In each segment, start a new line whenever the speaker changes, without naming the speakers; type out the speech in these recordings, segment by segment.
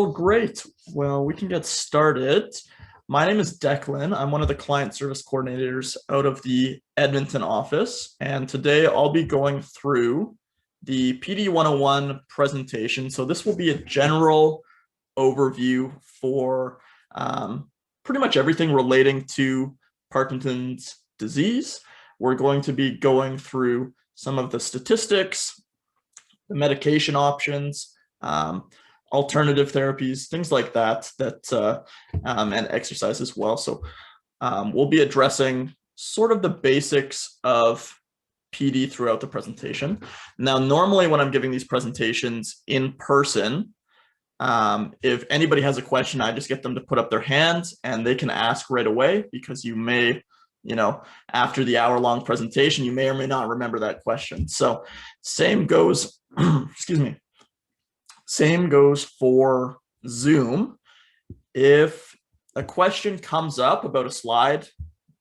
Oh, great. Well, we can get started. My name is Declan. I'm one of the client service coordinators out of the Edmonton office. And today I'll be going through the PD 101 presentation. So this will be a general overview for pretty much everything relating to Parkinson's disease. We're going to be going through some of the statistics, the medication options, alternative therapies, things like that, and exercise as well. So we'll be addressing sort of the basics of PD throughout the presentation. Now, normally when I'm giving these presentations in person, if anybody has a question, I just get them to put up their hands and they can ask right away, because you may, after the hour-long presentation, you may or may not remember that question. So same goes, excuse me, same goes for Zoom. If a question comes up about a slide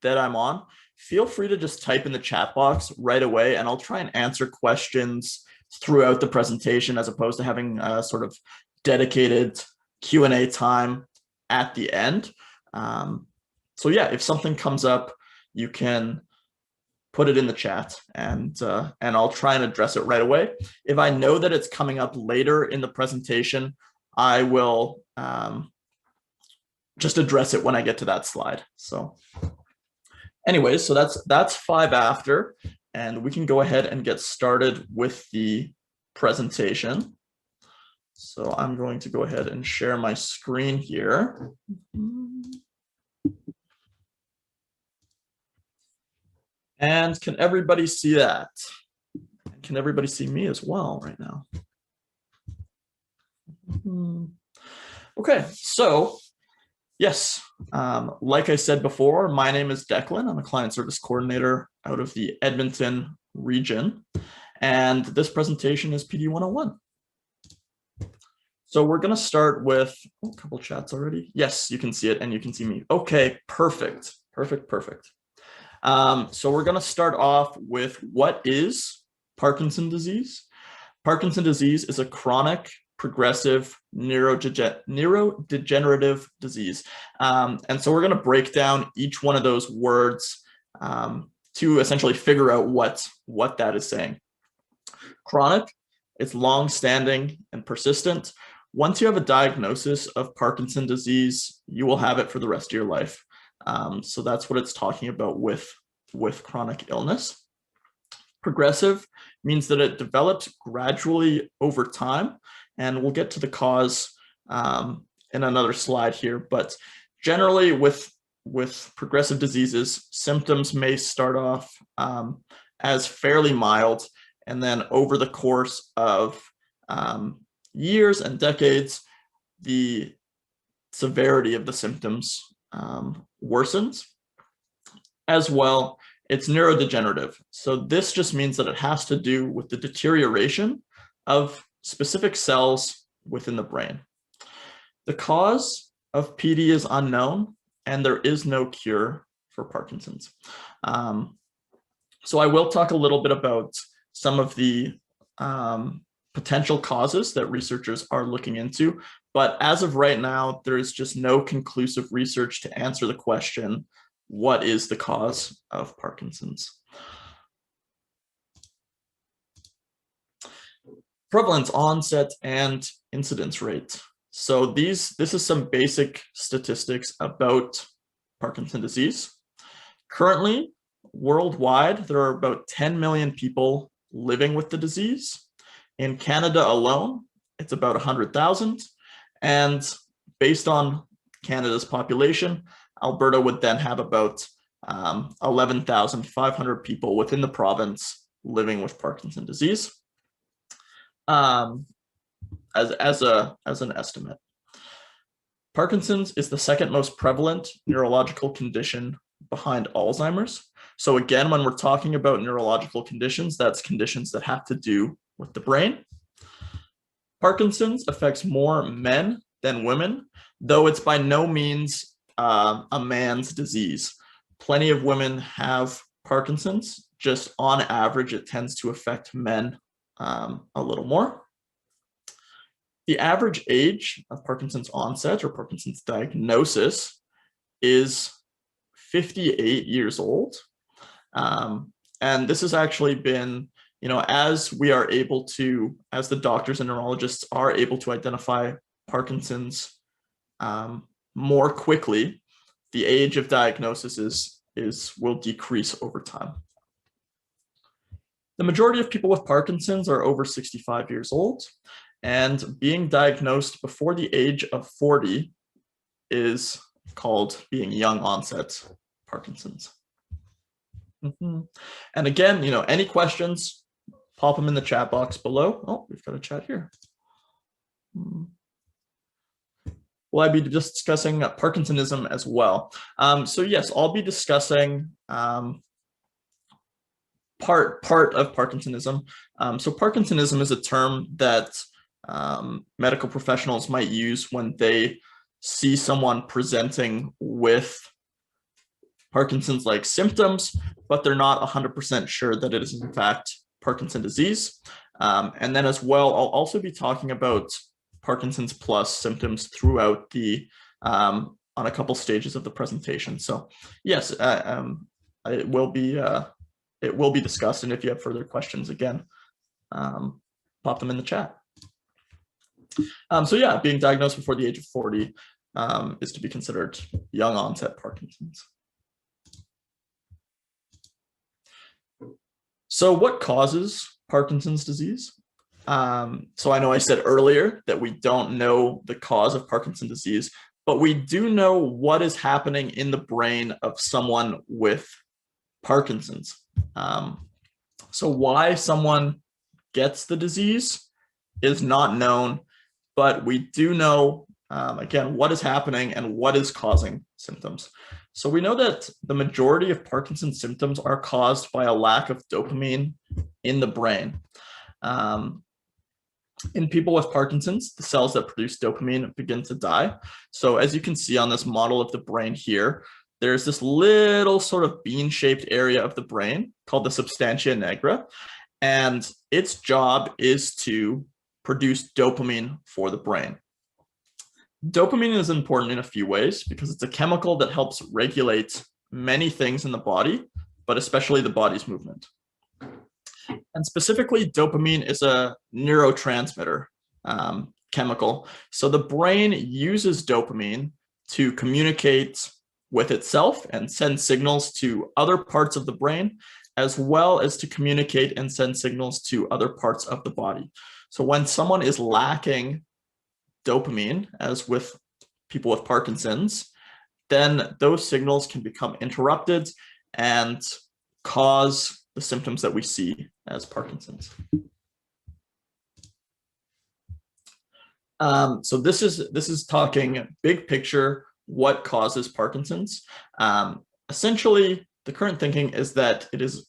that I'm on, feel free to just type in the chat box right away, and I'll try and answer questions throughout the presentation as opposed to having a sort of dedicated Q&A time at the end. So yeah, if something comes up, you can put it in the chat and I'll try and address it right away. If I know that it's coming up later in the presentation, I will just address it when I get to that slide. So anyways, so that's 5 after, and we can go ahead and get started with the presentation. So I'm going to go ahead and share my screen here. And can everybody see that? Can everybody see me as well right now? Okay, so yes, like I said before, my name is Declan. I'm a client service coordinator out of the Edmonton region, and this presentation is PD 101. So we're going to start with a couple chats already. Yes, you can see it and you can see me. Okay, perfect. So we're going to start off with what is Parkinson's disease. Parkinson's disease is a chronic, progressive neurodegenerative disease. And so we're going to break down each one of those words to essentially figure out what that is saying. Chronic, it's long-standing and persistent. Once you have a diagnosis of Parkinson's disease, you will have it for the rest of your life. So that's what it's talking about with chronic illness. Progressive means that it develops gradually over time, and we'll get to the cause in another slide here. But generally with progressive diseases, symptoms may start off as fairly mild, and then over the course of years and decades, the severity of the symptoms worsens. As well, it's neurodegenerative. So this just means that it has to do with the deterioration of specific cells within the brain. The cause of PD is unknown, and there is no cure for Parkinson's. So I will talk a little bit about some of the potential causes that researchers are looking into, but as of right now, there is just no conclusive research to answer the question, what is the cause of Parkinson's? Prevalence, onset, and incidence rate. So this is some basic statistics about Parkinson's disease. Currently, worldwide, there are about 10 million people living with the disease. In Canada alone, it's about 100,000. And based on Canada's population, Alberta would then have about 11,500 people within the province living with Parkinson's disease as an estimate. Parkinson's is the second most prevalent neurological condition behind Alzheimer's. So again, when we're talking about neurological conditions, that's conditions that have to do with the brain. Parkinson's affects more men than women, though it's by no means a man's disease. Plenty of women have Parkinson's, just on average, it tends to affect men a little more. The average age of Parkinson's onset or Parkinson's diagnosis is 58 years old. And this has actually been, as we are able to, as the doctors and neurologists are able to identify Parkinson's more quickly, the age of diagnosis will decrease over time. The majority of people with Parkinson's are over 65 years old, and being diagnosed before the age of 40 is called being young onset Parkinson's. And again, any questions, pop them in the chat box below. Oh, we've got a chat here. Will I be just discussing Parkinsonism as well? So yes, I'll be discussing part of Parkinsonism. So Parkinsonism is a term that medical professionals might use when they see someone presenting with Parkinson's-like symptoms, but they're not 100% sure that it is in fact Parkinson's disease. And then as well, I'll also be talking about Parkinson's plus symptoms throughout the on a couple stages of the presentation. So yes, it will be discussed, and if you have further questions, again, pop them in the chat. So yeah, being diagnosed before the age of 40 is to be considered young onset Parkinson's. So what causes Parkinson's disease? So I know I said earlier that we don't know the cause of Parkinson's disease, but we do know what is happening in the brain of someone with Parkinson's. So why someone gets the disease is not known, but we do know, again, what is happening and what is causing symptoms. So we know that the majority of Parkinson's symptoms are caused by a lack of dopamine in the brain. In people with Parkinson's, the cells that produce dopamine begin to die. So as you can see on this model of the brain here, there's this little sort of bean-shaped area of the brain called the substantia nigra, and its job is to produce dopamine for the brain. Dopamine is important in a few ways because it's a chemical that helps regulate many things in the body, but especially the body's movement. And specifically, dopamine is a neurotransmitter chemical. So the brain uses dopamine to communicate with itself and send signals to other parts of the brain, as well as to communicate and send signals to other parts of the body. So when someone is lacking dopamine, as with people with Parkinson's, then those signals can become interrupted and cause the symptoms that we see as Parkinson's. So this is talking big picture, what causes Parkinson's. Essentially, the current thinking is that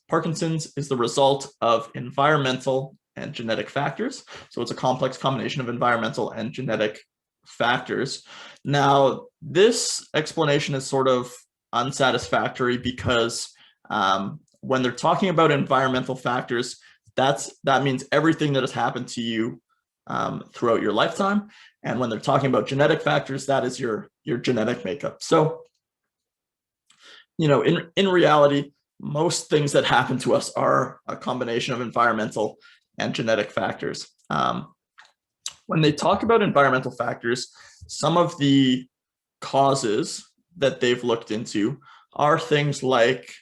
Parkinson's is the result of environmental and genetic factors. So it's a complex combination of environmental and genetic factors. Now, this explanation is sort of unsatisfactory because when they're talking about environmental factors, that means everything that has happened to you throughout your lifetime. And when they're talking about genetic factors, that is your genetic makeup. So, in reality, most things that happen to us are a combination of environmental and genetic factors. When they talk about environmental factors, some of the causes that they've looked into are things like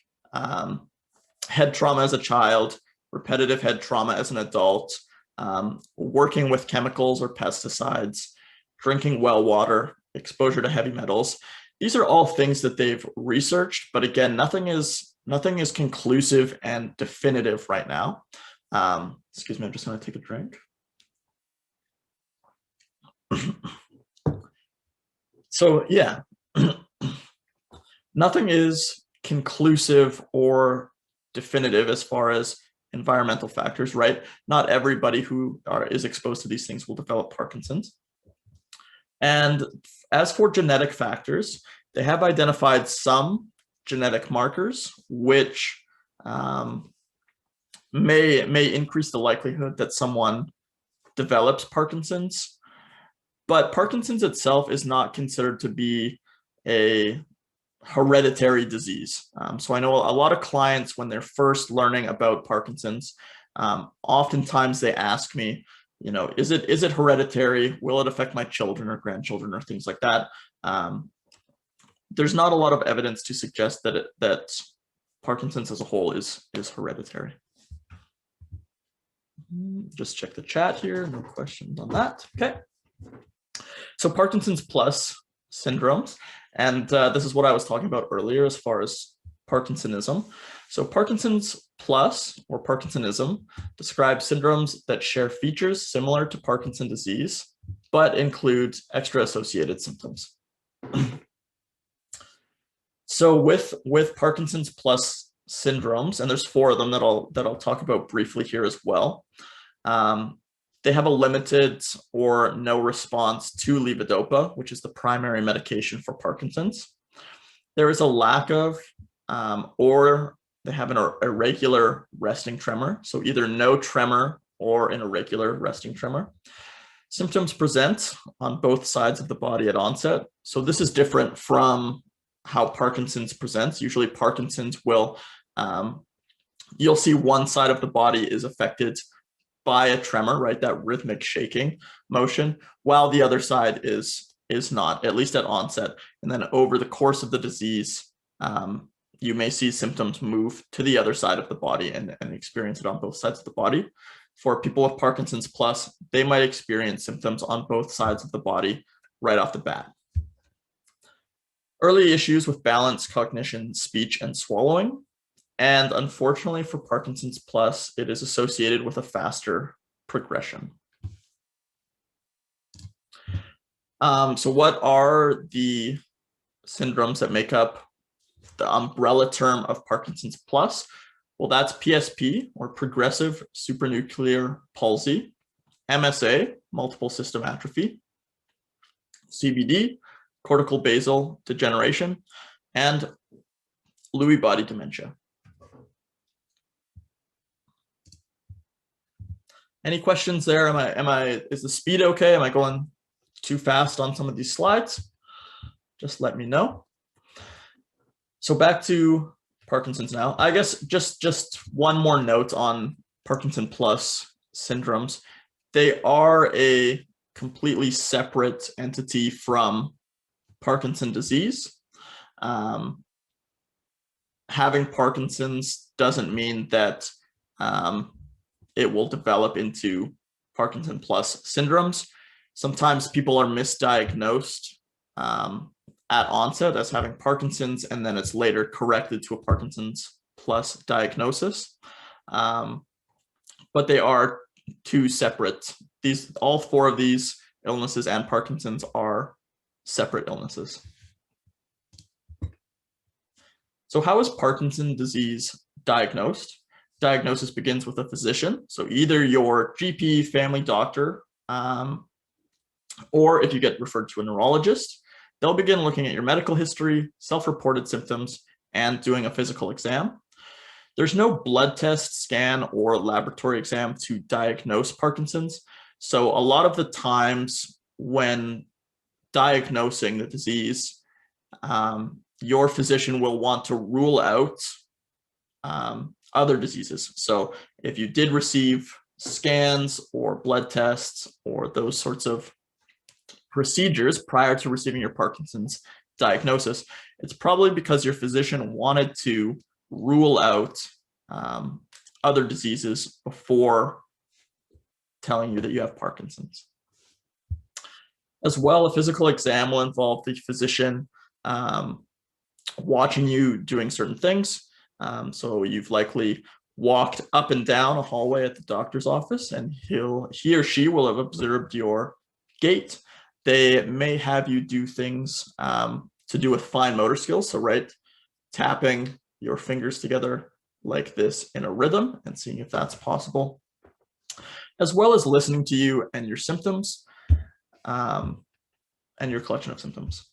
head trauma as a child, repetitive head trauma as an adult, working with chemicals or pesticides, drinking well water, exposure to heavy metals. These are all things that they've researched, but again, nothing is conclusive and definitive right now. Excuse me, I'm just going to take a drink. So yeah, nothing is conclusive or definitive as far as environmental factors, right? Not everybody who is exposed to these things will develop Parkinson's. And as for genetic factors, they have identified some genetic markers which may increase the likelihood that someone develops Parkinson's. But Parkinson's itself is not considered to be a hereditary disease. So I know a lot of clients, when they're first learning about Parkinson's, oftentimes they ask me, is it hereditary? Will it affect my children or grandchildren or things like that? There's not a lot of evidence to suggest that Parkinson's as a whole is hereditary. Just check the chat here. No questions on that. Okay. So Parkinson's plus syndromes, and this is what I was talking about earlier as far as Parkinsonism. So Parkinson's plus or Parkinsonism describes syndromes that share features similar to Parkinson disease, but include extra associated symptoms. So with Parkinson's plus syndromes, and there's 4 of them that I'll talk about briefly here as well. They have a limited or no response to levodopa, which is the primary medication for Parkinson's. There is a lack of, or they have an irregular resting tremor. So either no tremor or an irregular resting tremor. Symptoms present on both sides of the body at onset. So this is different from how Parkinson's presents. Usually Parkinson's will, you'll see one side of the body is affected by a tremor, right? That rhythmic shaking motion, while the other side is not, at least at onset. And then over the course of the disease, you may see symptoms move to the other side of the body and experience it on both sides of the body. For people with Parkinson's plus, they might experience symptoms on both sides of the body right off the bat. Early issues with balance, cognition, speech, and swallowing. And unfortunately for Parkinson's plus, it is associated with a faster progression. So what are the syndromes that make up the umbrella term of Parkinson's plus? Well, that's PSP, or progressive supranuclear palsy, MSA, multiple system atrophy, CBD, cortical basal degeneration, and Lewy body dementia. Any questions there? Is the speed okay? Am I going too fast on some of these slides? Just let me know. So back to Parkinson's now. I guess just one more note on Parkinson plus syndromes. They are a completely separate entity from Parkinson disease. Having Parkinson's doesn't mean that it will develop into Parkinson plus syndromes. Sometimes people are misdiagnosed at onset as having Parkinson's, and then it's later corrected to a Parkinson's plus diagnosis. But they are 2 separate. All 4 of these illnesses and Parkinson's are separate illnesses. So how is Parkinson's disease diagnosed? Diagnosis begins with a physician. So either your GP, family doctor, or if you get referred to a neurologist, they'll begin looking at your medical history, self-reported symptoms, and doing a physical exam. There's no blood test, scan, or laboratory exam to diagnose Parkinson's. So a lot of the times when diagnosing the disease, your physician will want to rule out other diseases. So if you did receive scans or blood tests or those sorts of procedures prior to receiving your Parkinson's diagnosis, it's probably because your physician wanted to rule out other diseases before telling you that you have Parkinson's. As well, a physical exam will involve the physician watching you doing certain things. So you've likely walked up and down a hallway at the doctor's office, and he or she will have observed your gait. They may have you do things to do with fine motor skills. So right, tapping your fingers together like this in a rhythm and seeing if that's possible, as well as listening to you and your symptoms and your collection of symptoms.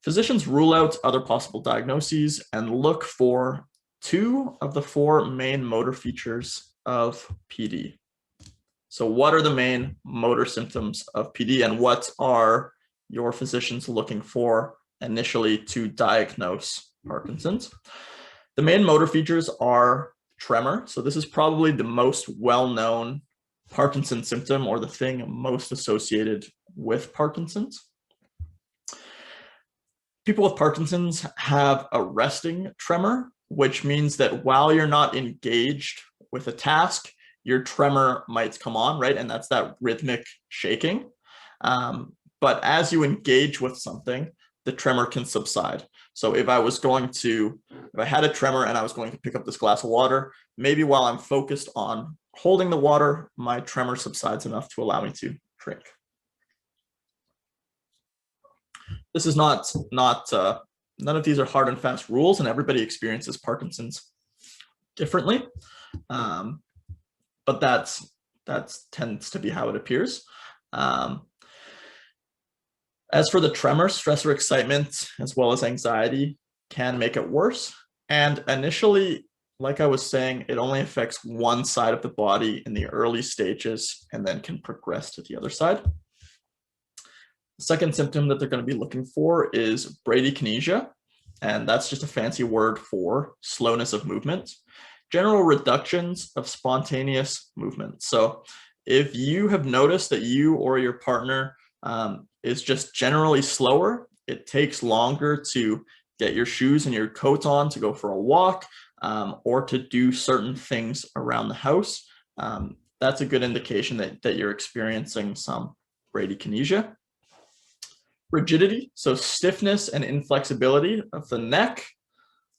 Physicians rule out other possible diagnoses and look for 2 of the 4 main motor features of PD. So what are the main motor symptoms of PD, and what are your physicians looking for initially to diagnose Parkinson's? The main motor features are tremor. So this is probably the most well-known Parkinson's symptom, or the thing most associated with Parkinson's. People with Parkinson's have a resting tremor, which means that while you're not engaged with a task, your tremor might come on, right? And that's that rhythmic shaking. But as you engage with something, the tremor can subside. So if I had a tremor and I was going to pick up this glass of water, maybe while I'm focused on holding the water, my tremor subsides enough to allow me to drink. This is none of these are hard and fast rules, and everybody experiences Parkinson's differently. But that tends to be how it appears. As for the tremor, stress or excitement, as well as anxiety, can make it worse. And initially, like I was saying, it only affects one side of the body in the early stages and then can progress to the other side. The second symptom that they're going to be looking for is bradykinesia, and that's just a fancy word for slowness of movement. General reductions of spontaneous movement. So if you have noticed that you or your partner is just generally slower, it takes longer to get your shoes and your coat on to go for a walk or to do certain things around the house, that's a good indication that you're experiencing some bradykinesia. Rigidity, so stiffness and inflexibility of the neck,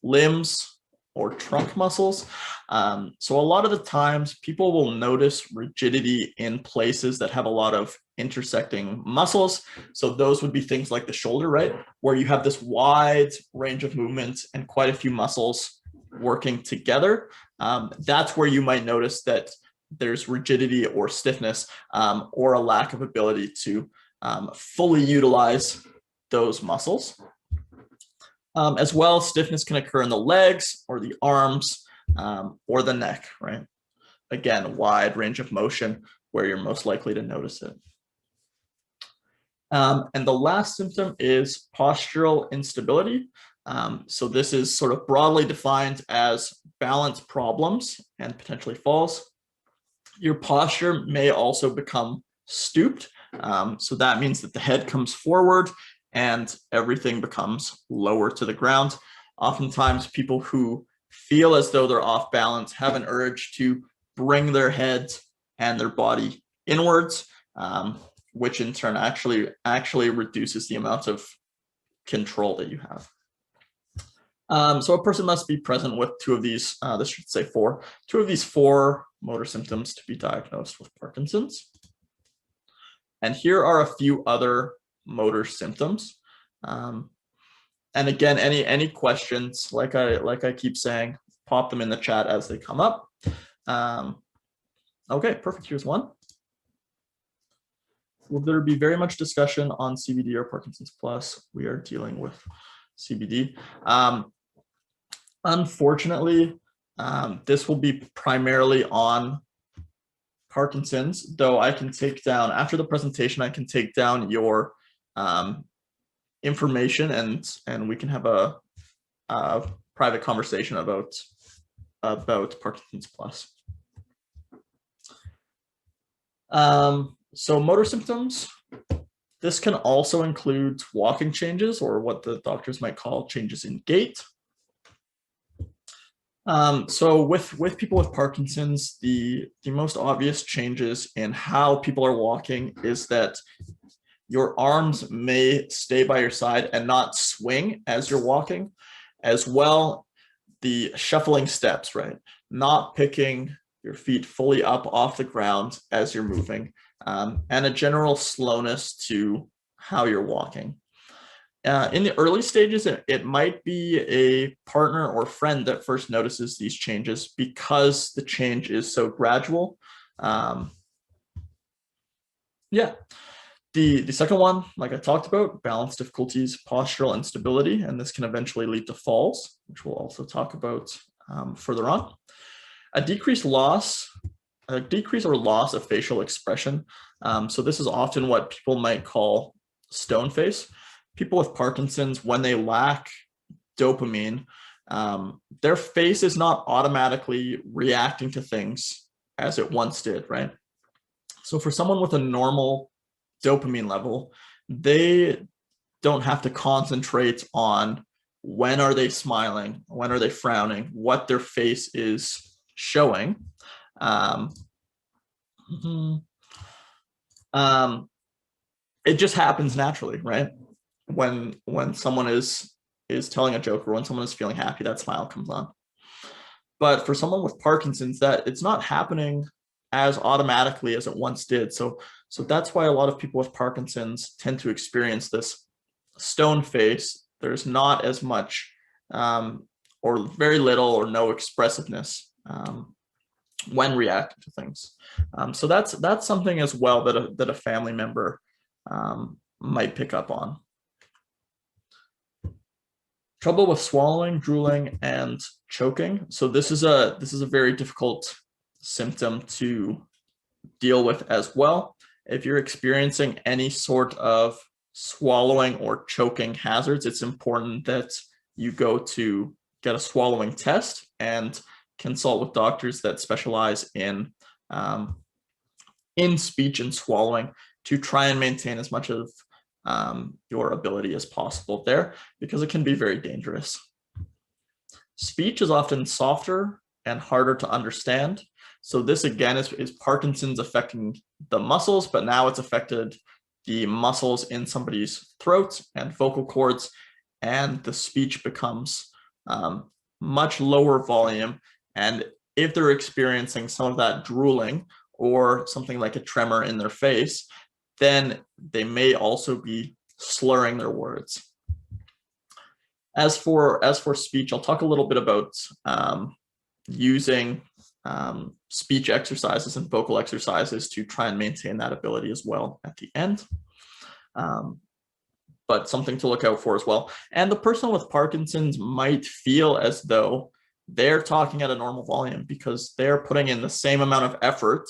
limbs, or trunk muscles. So a lot of the times people will notice rigidity in places that have a lot of intersecting muscles. So those would be things like the shoulder, right? Where you have this wide range of movement and quite a few muscles working together. That's where you might notice that there's rigidity or stiffness or a lack of ability to fully utilize those muscles. As well, stiffness can occur in the legs or the arms or the neck, right? Again, wide range of motion where you're most likely to notice it. And the last symptom is postural instability. So this is sort of broadly defined as balance problems and potentially falls. Your posture may also become stooped. So that means that the head comes forward and everything becomes lower to the ground. Oftentimes people who feel as though they're off balance have an urge to bring their head and their body inwards, which in turn actually reduces the amount of control that you have. So a person must be present with two of these four motor symptoms to be diagnosed with Parkinson's. And here are a few other motor symptoms. And again, any questions, like I keep saying, pop them in the chat as they come up. Okay, perfect. Here's one. Will there be very much discussion on CBD or Parkinson's plus? We are dealing with CBD. Unfortunately, this will be primarily on Parkinson's, though I can take down, after the presentation, I can take down your information and we can have a private conversation about Parkinson's plus. So motor symptoms, this can also include walking changes or what the doctors might call changes in gait. So with people with Parkinson's, the most obvious changes in how people are walking is that your arms may stay by your side and not swing as you're walking, as well the shuffling steps, right? Not picking your feet fully up off the ground as you're moving, and a general slowness to how you're walking. In the early stages, it might be a partner or friend that first notices these changes because the change is so gradual. Yeah. The second one, like I talked about, balance difficulties, postural instability, and this can eventually lead to falls, which we'll also talk about further on. A decreased loss a decrease or loss of facial expression. So this is often what people might call stone face. People with Parkinson's, when they lack dopamine, their face is not automatically reacting to things as it once did, right? So for someone with a normal dopamine level, they don't have to concentrate on when are they smiling, when are they frowning, what their face is showing. It just happens naturally, right? When someone is telling a joke or when someone is feeling happy, that smile comes on. But for someone with Parkinson's, that it's not happening as automatically as it once did. So that's why a lot of people with Parkinson's tend to experience this stone face. There's not as much or very little or no expressiveness when reacting to things. So that's something as well that a family member might pick up on. Trouble with swallowing, drooling, and choking. So this is a very difficult symptom to deal with as well. If you're experiencing any sort of swallowing or choking hazards, it's important that you go to get a swallowing test and consult with doctors that specialize in speech and swallowing to try and maintain as much of your ability as possible there, because it can be very dangerous. Speech is often softer and harder to understand. So this again is Parkinson's affecting the muscles, but now it's affected the muscles in somebody's throat and vocal cords, and the speech becomes much lower volume. And if they're experiencing some of that drooling or something like a tremor in their face, then they may also be slurring their words. As for speech, I'll talk a little bit about using speech exercises and vocal exercises to try and maintain that ability as well at the end. But something to look out for as well. And the person with Parkinson's might feel as though they're talking at a normal volume because they're putting in the same amount of effort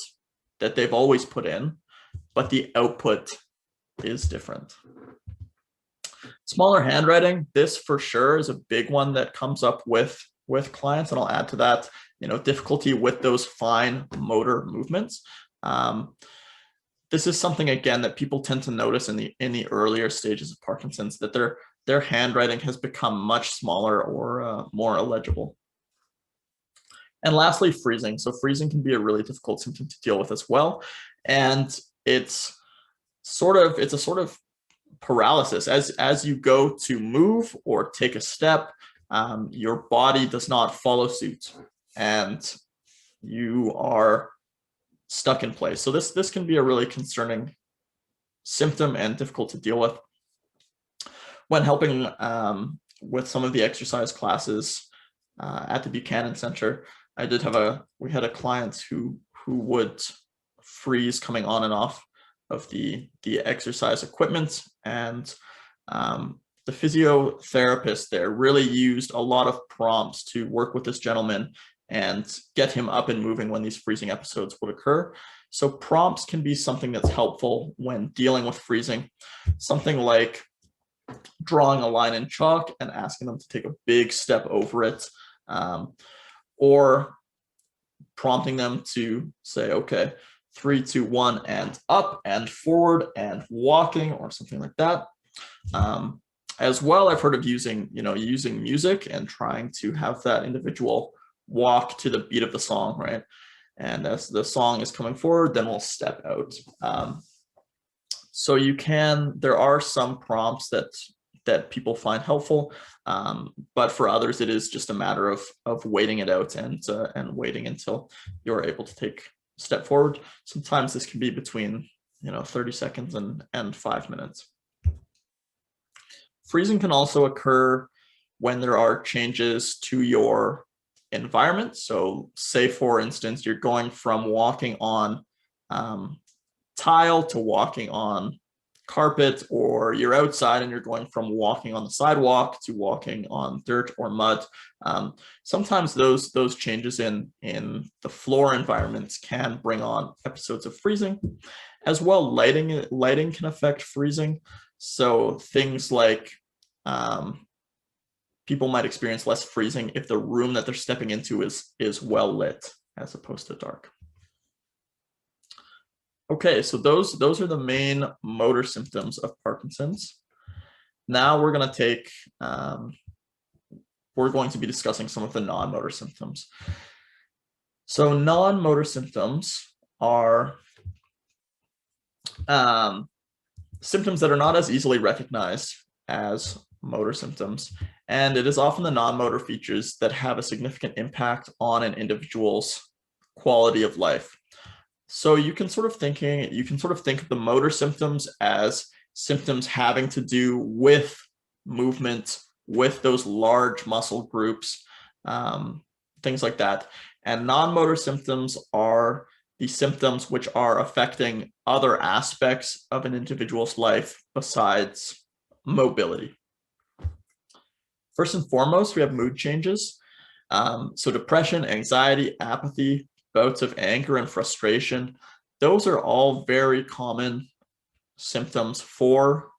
that they've always put in, but the output is different. Smaller handwriting, this for sure is a big one that comes up with clients, and I'll add to that, difficulty with those fine motor movements. This is something again that people tend to notice in the earlier stages of Parkinson's, that their handwriting has become much smaller or more illegible. And lastly, freezing. So freezing can be a really difficult symptom to deal with as well, and it's a sort of paralysis as you go to move or take a step. Your body does not follow suit, and you are stuck in place. So this can be a really concerning symptom and difficult to deal with. When helping with some of the exercise classes at the Buchanan Center, we had a client who would freeze coming on and off of the exercise equipment, and the physiotherapist there really used a lot of prompts to work with this gentleman and get him up and moving when these freezing episodes would occur. So prompts can be something that's helpful when dealing with freezing. Something like drawing a line in chalk and asking them to take a big step over it, or prompting them to say, okay, 3, 2, 1, and up and forward and walking, or something like that. As well, I've heard of using music and trying to have that individual walk to the beat of the song, right? And as the song is coming forward, then we'll step out. So there are some prompts that people find helpful, but for others, it is just a matter of waiting it out and waiting until you're able to take a step forward. Sometimes this can be between 30 seconds and 5 minutes. Freezing can also occur when there are changes to your environment. So say, for instance, you're going from walking on tile to walking on carpet, or you're outside and you're going from walking on the sidewalk to walking on dirt or mud. Sometimes those changes in the floor environments can bring on episodes of freezing. As well, lighting can affect freezing. So things like people might experience less freezing if the room that they're stepping into is well lit as opposed to dark. Okay, so those are the main motor symptoms of Parkinson's. Now we're going to be discussing some of the non-motor symptoms. So non-motor symptoms are symptoms that are not as easily recognized as motor symptoms, and it is often the non-motor features that have a significant impact on an individual's quality of life. So you can sort of think of the motor symptoms as symptoms having to do with movement, with those large muscle groups, things like that. And non-motor symptoms are the symptoms which are affecting other aspects of an individual's life besides mobility. First and foremost, we have mood changes. So depression, anxiety, apathy, bouts of anger and frustration, those are all very common symptoms for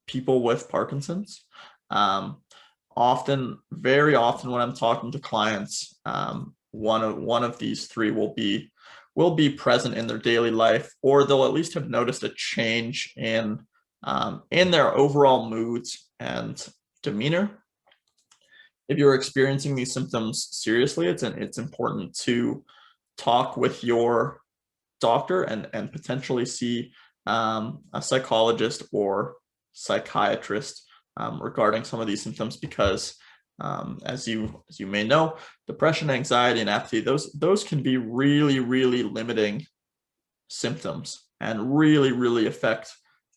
people with Parkinson's. Very often when I'm talking to clients, one of these three will be present in their daily life, or they'll at least have noticed a change in their overall moods and demeanor. If you're experiencing these symptoms seriously, it's important to talk with your doctor and potentially see a psychologist or psychiatrist regarding some of these symptoms, because as you may know, depression, anxiety, and apathy, those can be really, really limiting symptoms and really, really affect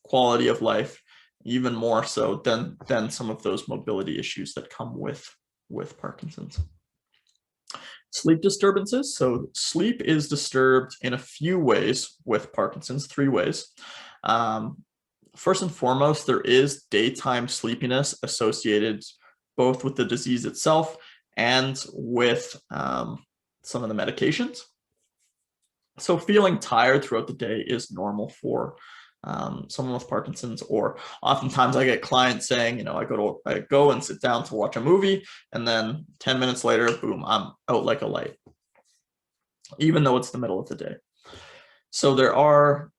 quality of life, even more so than some of those mobility issues that come with Parkinson's. Sleep disturbances. So sleep is disturbed in a few ways with Parkinson's, 3 ways. First and foremost, there is daytime sleepiness associated both with the disease itself and with some of the medications. So feeling tired throughout the day is normal for someone with Parkinson's, or oftentimes I get clients saying, I go and sit down to watch a movie, and then 10 minutes later, boom, I'm out like a light, even though it's the middle of the day. So there are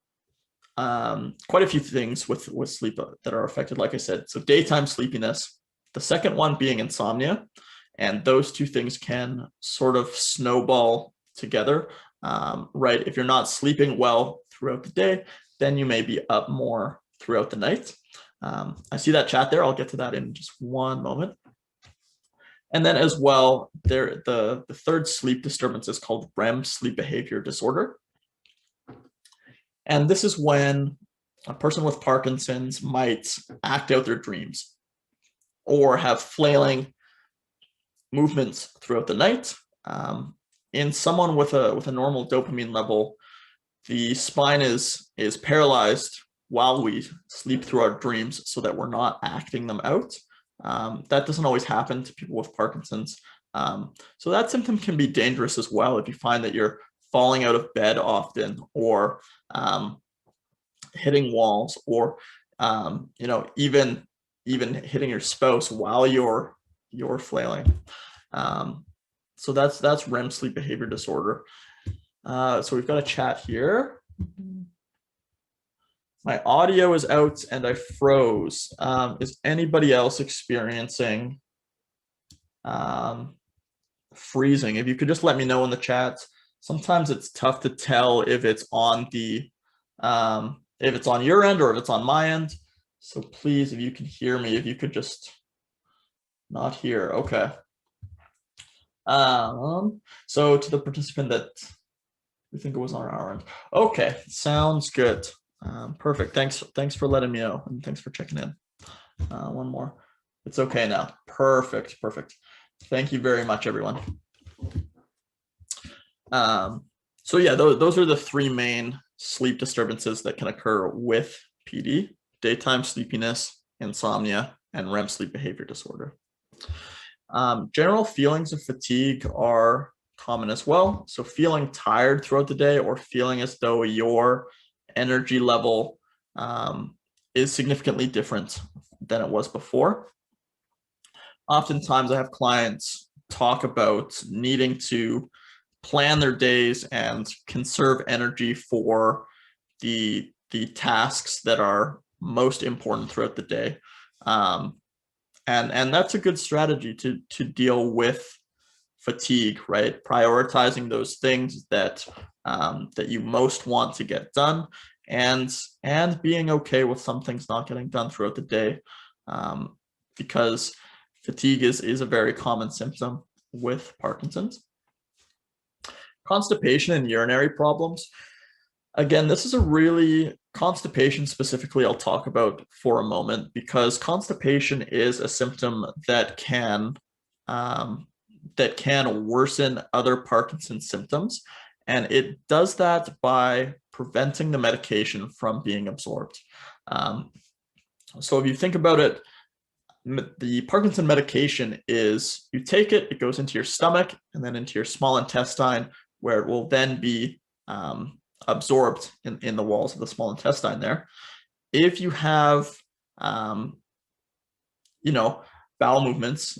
quite a few things with sleep that are affected, like I said. So daytime sleepiness, the second one being insomnia, and those two things can sort of snowball together, right? If you're not sleeping well throughout the day, then you may be up more throughout the night. I see that chat there. I'll get to that in just one moment. And then as well, the third sleep disturbance is called REM, sleep behavior disorder. And this is when a person with Parkinson's might act out their dreams or have flailing movements throughout the night. In someone with a normal dopamine level, the spine is paralyzed while we sleep through our dreams so that we're not acting them out. That doesn't always happen to people with Parkinson's. So that symptom can be dangerous as well if you find that you're falling out of bed often, or hitting walls, or even hitting your spouse while you're flailing. So that's REM sleep behavior disorder. So we've got a chat here. My audio is out and I froze. Is anybody else experiencing freezing? If you could just let me know in the chat. Sometimes it's tough to tell if it's on your end or if it's on my end. So please, if you can hear me, if you could just not hear. Okay. So to the participant that we think it was on our end. Okay, sounds good. Perfect. Thanks for letting me know, and thanks for checking in. One more. It's okay now. Perfect. Thank you very much, everyone. So yeah, those are the 3 main sleep disturbances that can occur with PD. daytime sleepiness, insomnia, and REM sleep behavior disorder. General feelings of fatigue are common as well. So feeling tired throughout the day or feeling as though your energy level is significantly different than it was before. Oftentimes I have clients talk about needing to plan their days and conserve energy for the tasks that are most important throughout the day. And that's a good strategy to deal with fatigue, right? Prioritizing those things that that you most want to get done, and being okay with some things not getting done throughout the day, because fatigue is a very common symptom with Parkinson's. Constipation and urinary problems. Again, this is a really, constipation specifically I'll talk about for a moment, because constipation is a symptom that can worsen other Parkinson's symptoms, and it does that by preventing the medication from being absorbed. So if you think about it, the Parkinson medication is, you take it, it goes into your stomach and then into your small intestine, where it will then be absorbed in the walls of the small intestine there. If you have, bowel movements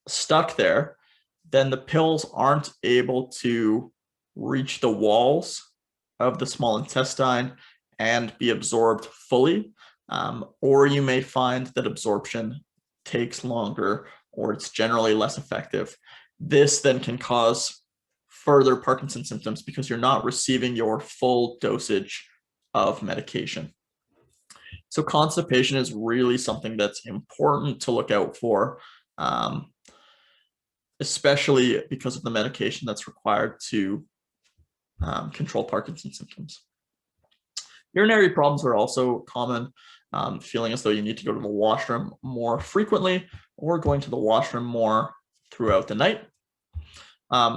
stuck there, then the pills aren't able to reach the walls of the small intestine and be absorbed fully, or you may find that absorption takes longer, or it's generally less effective. This then can cause further Parkinson's symptoms because you're not receiving your full dosage of medication. So constipation is really something that's important to look out for, especially because of the medication that's required to control Parkinson's symptoms. Urinary problems are also common, feeling as though you need to go to the washroom more frequently or going to the washroom more throughout the night.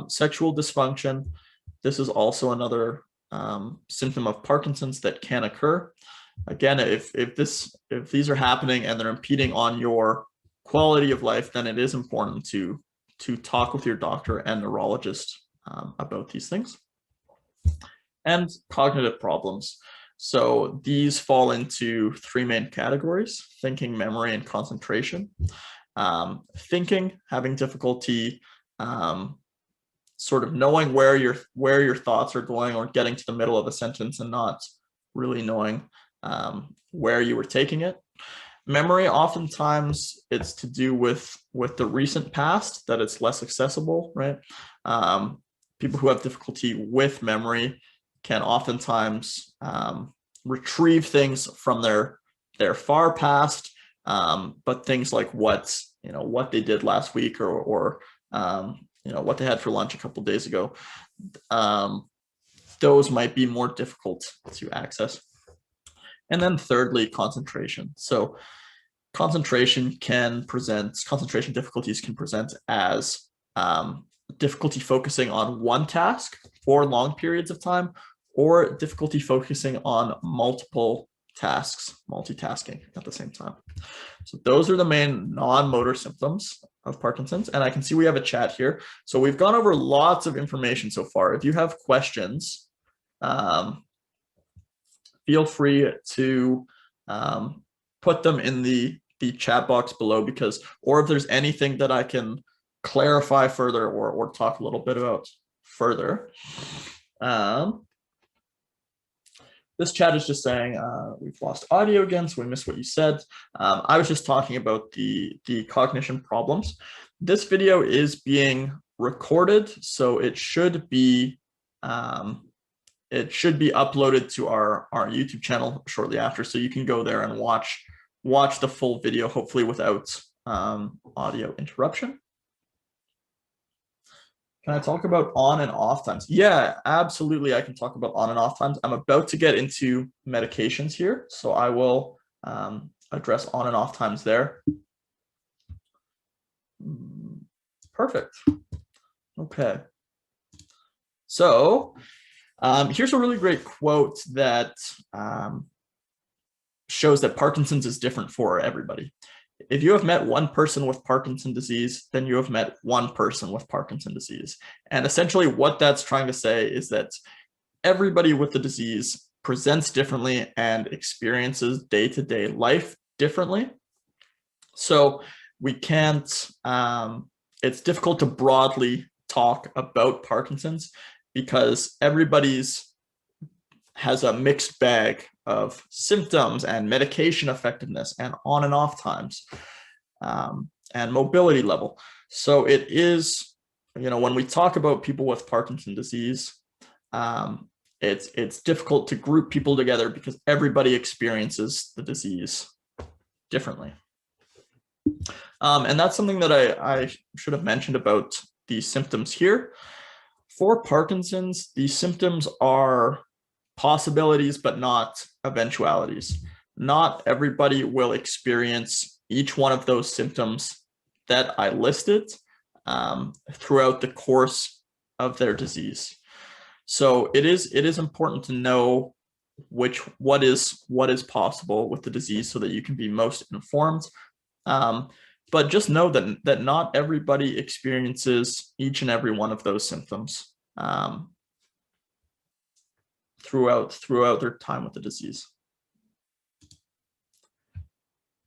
Sexual dysfunction. This is also another symptom of Parkinson's that can occur. Again, if these are happening and they're impeding on your quality of life, then it is important to talk with your doctor and neurologist about these things. And cognitive problems. So these fall into three main categories: thinking, memory, and concentration. Thinking, having difficulty sort of knowing where your thoughts are going, or getting to the middle of a sentence and not really knowing where you were taking it. Memory, oftentimes it's to do with the recent past, that it's less accessible, right? People who have difficulty with memory can oftentimes retrieve things from their far past, but things like what they did last week, or what they had for lunch a couple days ago, those might be more difficult to access. And then thirdly, concentration. So concentration difficulties can present as difficulty focusing on one task for long periods of time, or difficulty focusing on multiple tasks, multitasking at the same time. So those are the main non-motor symptoms of Parkinson's. And I can see we have a chat here. So we've gone over lots of information so far. If you have questions, feel free to put them in the chat box below, or if there's anything that I can clarify further or talk a little bit about further. This chat is just saying we've lost audio again, so we missed what you said. I was just talking about the cognition problems. This video is being recorded, so it should be uploaded to our YouTube channel shortly after, so you can go there and watch the full video, hopefully without audio interruption. Can I talk about on and off times? Yeah, absolutely. I can talk about on and off times. I'm about to get into medications here, so I will address on and off times there. Perfect. Okay. So here's a really great quote that shows that Parkinson's is different for everybody. If you have met one person with Parkinson's disease, then you have met one person with Parkinson's disease. And essentially what that's trying to say is that everybody with the disease presents differently and experiences day-to-day life differently. So we can't, it's difficult to broadly talk about Parkinson's because everybody's has a mixed bag of symptoms and medication effectiveness and on and off times and mobility level. So it is, when we talk about people with Parkinson's disease, it's difficult to group people together because everybody experiences the disease differently. And that's something that I should have mentioned about the symptoms here. For Parkinson's, the symptoms are possibilities, but not eventualities. Not everybody will experience each one of those symptoms that I listed throughout the course of their disease. So it is important to know what is possible with the disease so that you can be most informed. But just know that not everybody experiences each and every one of those symptoms throughout their time with the disease.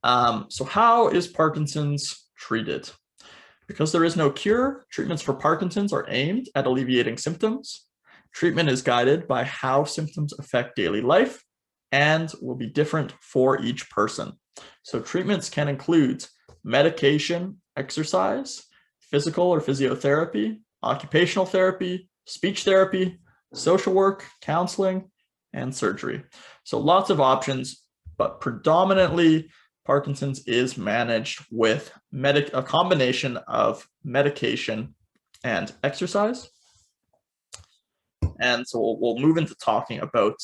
So how is Parkinson's treated? Because there is no cure, treatments for Parkinson's are aimed at alleviating symptoms. Treatment is guided by how symptoms affect daily life and will be different for each person. So treatments can include medication, exercise, physical or physiotherapy, occupational therapy, speech therapy, social work, counseling, and surgery. So lots of options, but predominantly Parkinson's is managed with a combination of medication and exercise. And so we'll move into talking about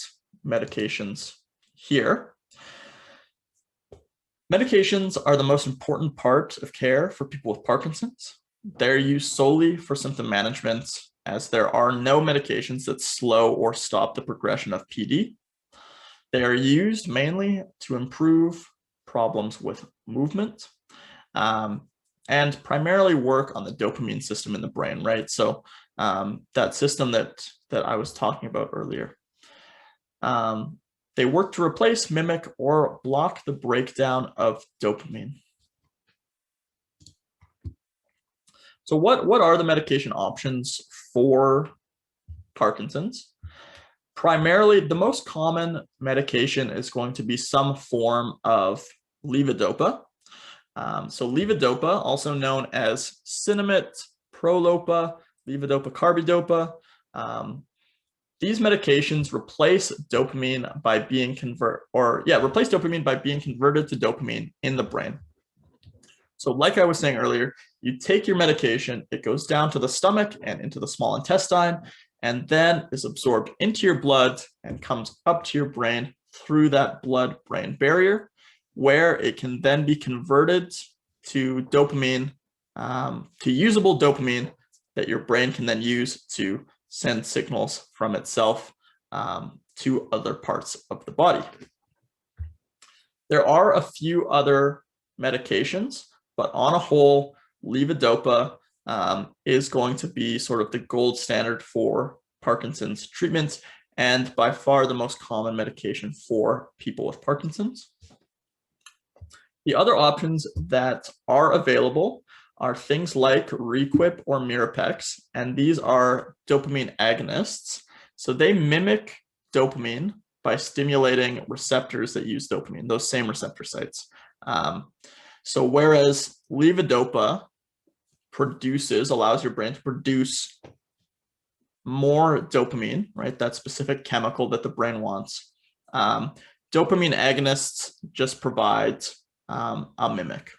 medications here. Medications are the most important part of care for people with Parkinson's. They're used solely for symptom management, as there are no medications that slow or stop the progression of PD. They are used mainly to improve problems with movement and primarily work on the dopamine system in the brain, right? So that system that I was talking about earlier. They work to replace, mimic, or block the breakdown of dopamine. So what are the medication options for Parkinson's? Primarily, the most common medication is going to be some form of levodopa. So levodopa, also known as Sinemet, Prolopa, levodopa, carbidopa. These medications replace dopamine by being converted to dopamine in the brain. So like I was saying earlier, you take your medication, it goes down to the stomach and into the small intestine, and then is absorbed into your blood and comes up to your brain through that blood-brain barrier, where it can then be converted to dopamine, to usable dopamine that your brain can then use to send signals from itself to other parts of the body. There are a few other medications, but on a whole, levodopa is going to be sort of the gold standard for Parkinson's treatment and by far the most common medication for people with Parkinson's. The other options that are available are things like Requip or Mirapex, and these are dopamine agonists. So they mimic dopamine by stimulating receptors that use dopamine, those same receptor sites. So whereas levodopa allows your brain to produce more dopamine, right? That specific chemical that the brain wants. Dopamine agonists just provide a mimic.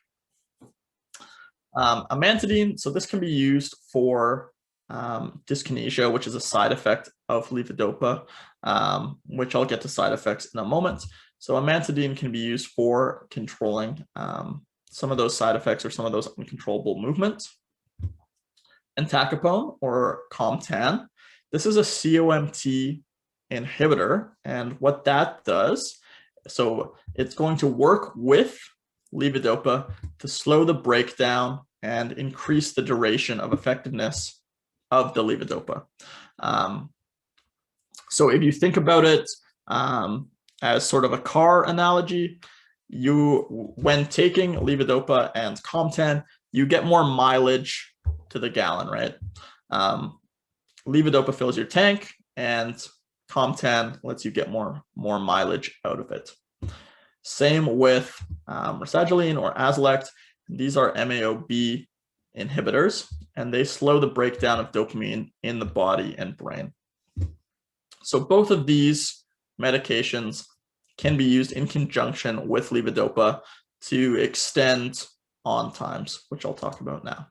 Amantadine, so this can be used for dyskinesia, which is a side effect of levodopa, which I'll get to side effects in a moment. So amantadine can be used for controlling some of those side effects or some of those uncontrollable movements. And Tachopon or Comtan, this is a COMT inhibitor, and what that does So it's going to work with levodopa to slow the breakdown and increase the duration of effectiveness of the levodopa. So if you think about it as sort of a car analogy, when taking levodopa and COM10, you get more mileage to the gallon, right? Levodopa fills your tank, and COM10 lets you get more mileage out of it. Same with rasagiline or Azilect. These are MAO-B inhibitors, and they slow the breakdown of dopamine in the body and brain. So both of these medications can be used in conjunction with levodopa to extend on times, which I'll talk about now.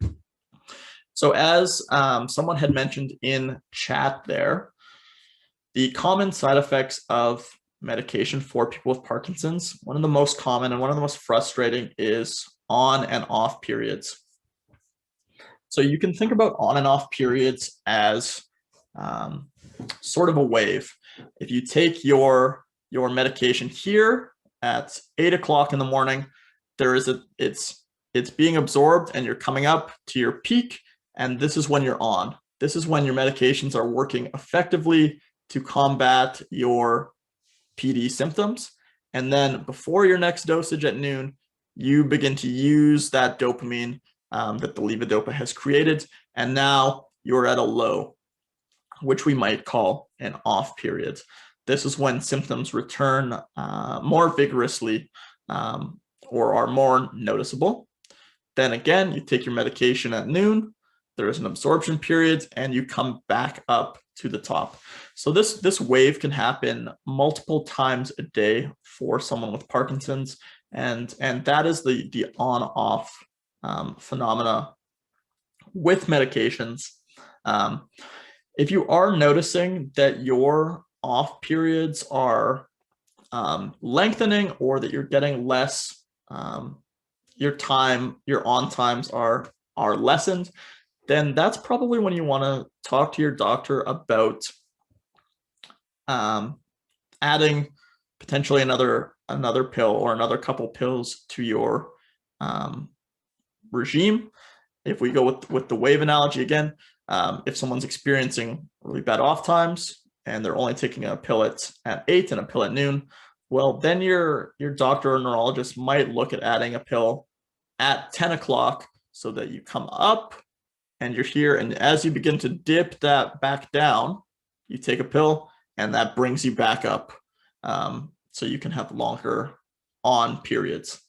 So as someone had mentioned in chat there, the common side effects of medication for people with Parkinson's, one of the most common and one of the most frustrating is on and off periods. So you can think about on and off periods as sort of a wave. If you take your medication here at 8 o'clock in the morning, it's being absorbed and you're coming up to your peak, and this is when you're on. This is when your medications are working effectively to combat your PD symptoms. And then before your next dosage at noon, you begin to use that dopamine that the levodopa has created, and now you're at a low, which we might call an off period. This is when symptoms return more vigorously or are more noticeable. Then again, you take your medication at noon, there is an absorption period, and you come back up to the top. So this wave can happen multiple times a day for someone with Parkinson's, and that is the on-off phenomena with medications. If you are noticing that your off periods are lengthening, or that you're getting less, your on times are lessened, then that's probably when you want to talk to your doctor about adding potentially another pill or another couple pills to your regime. If we go with the wave analogy again, if someone's experiencing really bad off times and they're only taking a pill at 8 and a pill at noon, well, then your doctor or neurologist might look at adding a pill at 10 o'clock so that you come up and you're here. And as you begin to dip that back down, you take a pill and that brings you back up. So you can have longer on periods.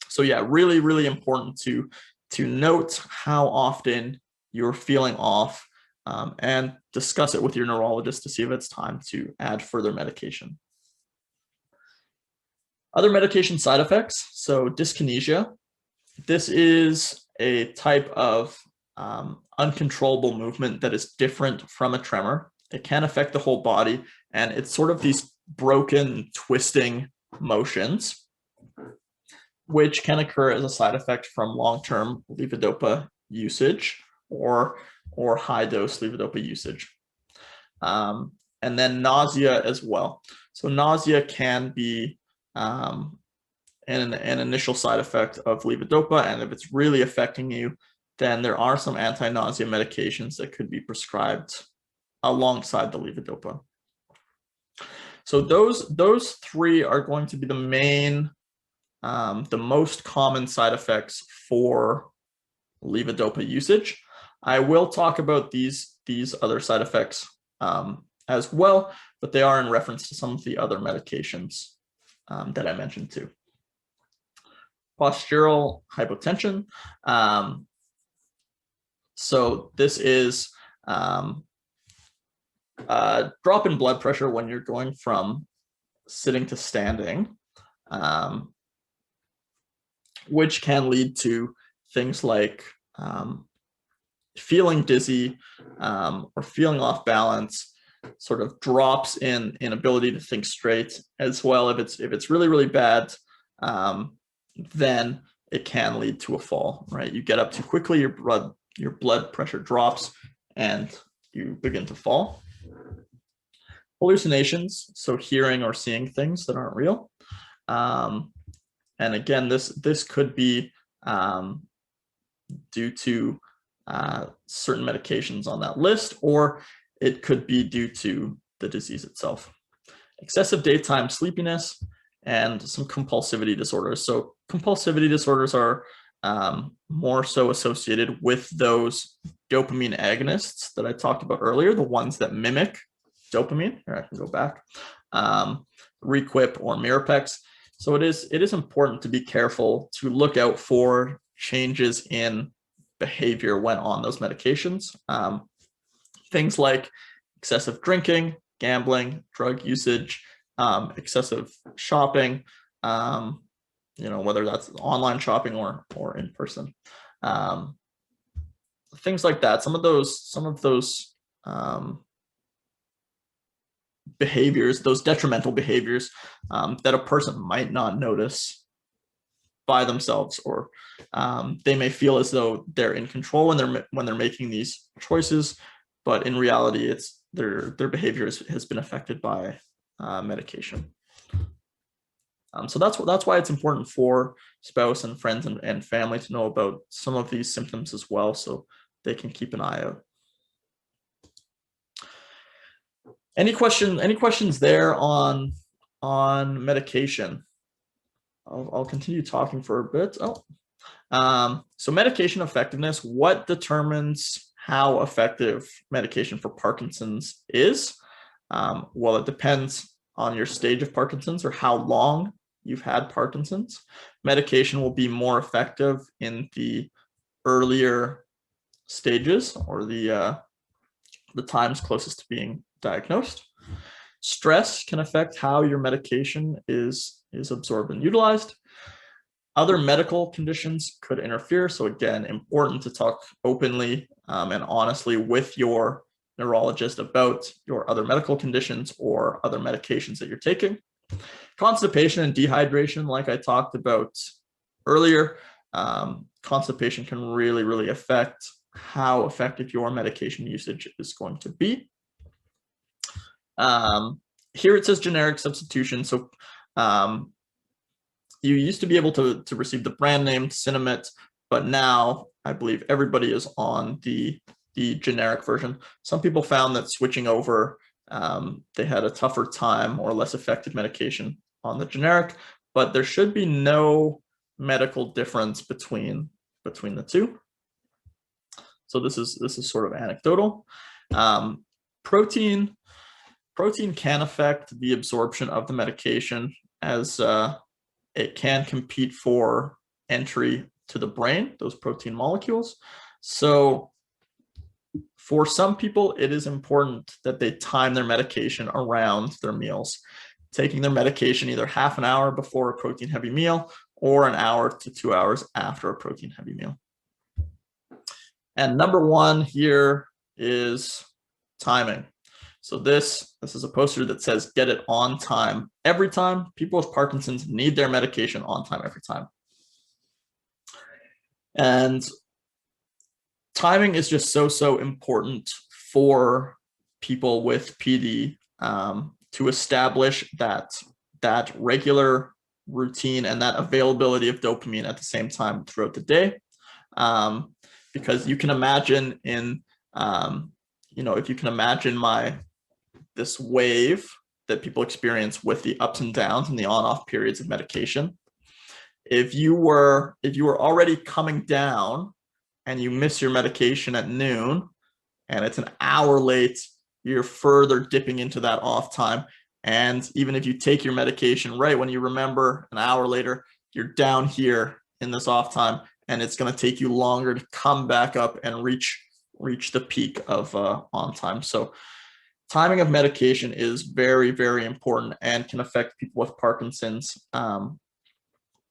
So yeah, really, really important to note how often you're feeling off and discuss it with your neurologist to see if it's time to add further medication. Other medication side effects. So dyskinesia. This is a type of uncontrollable movement that is different from a tremor. It can affect the whole body, and it's sort of these broken, twisting motions, which can occur as a side effect from long-term levodopa usage or high-dose levodopa usage. And then nausea as well. So nausea can be an initial side effect of levodopa, and if it's really affecting you, then there are some anti-nausea medications that could be prescribed alongside the levodopa. So those three are going to be the main, the most common side effects for levodopa usage. I will talk about these other side effects as well, but they are in reference to some of the other medications that I mentioned too. Postural hypotension. So this is a drop in blood pressure when you're going from sitting to standing, which can lead to things like feeling dizzy or feeling off balance, sort of drops in ability to think straight as well. If it's really, really bad, then it can lead to a fall, right? You get up too quickly, your blood pressure drops, and you begin to fall. Hallucinations, so hearing or seeing things that aren't real. And again, this could be due to certain medications on that list, or it could be due to the disease itself. Excessive daytime sleepiness and some compulsivity disorders. So compulsivity disorders are more so associated with those dopamine agonists that I talked about earlier, the ones that mimic dopamine. Here, I can go back. Requip or Mirapex. So it is important to be careful to look out for changes in behavior when on those medications. Things like excessive drinking, gambling, drug usage, excessive shopping, whether that's online shopping or in person. Things like that. Some of those behaviors, those detrimental behaviors that a person might not notice by themselves, or they may feel as though they're in control when they're making these choices, but in reality, it's their behavior has been affected by medication. So that's why it's important for spouse and friends and family to know about some of these symptoms as well, so they can keep an eye out. Any questions there on medication? I'll continue talking for a bit. So medication effectiveness, what determines how effective medication for Parkinson's is? Well, it depends on your stage of Parkinson's or how long you've had Parkinson's. Medication will be more effective in the earlier stages, or the times closest to being diagnosed. Stress can affect how your medication is absorbed and utilized. Other medical conditions could interfere. So again, important to talk openly and honestly with your neurologist about your other medical conditions or other medications that you're taking. Constipation and dehydration, like I talked about earlier, constipation can really affect how effective your medication usage is going to be. Here it says generic substitution. So you used to be able to receive the brand name Cinemet, but now I believe everybody is on the generic version. Some people found that switching over, they had a tougher time or less effective medication on the generic, but there should be no medical difference between the two. So this is sort of anecdotal. Protein can affect the absorption of the medication, as it can compete for entry to the brain, those protein molecules. So for some people, it is important that they time their medication around their meals, taking their medication either half an hour before a protein heavy meal or an hour to 2 hours after a protein heavy meal. And number one here is timing. So this is a poster that says get it on time every time. People with Parkinson's need their medication on time every time. And timing is just so important for people with PD to establish that regular routine and that availability of dopamine at the same time throughout the day. Because you can imagine if you can imagine this wave that people experience with the ups and downs and the on-off periods of medication. If you were already coming down and you miss your medication at noon and it's an hour late, you're further dipping into that off time. And even if you take your medication right when you remember an hour later, you're down here in this off time, and it's going to take you longer to come back up and reach the peak of on time. So timing of medication is very important and can affect people with Parkinson's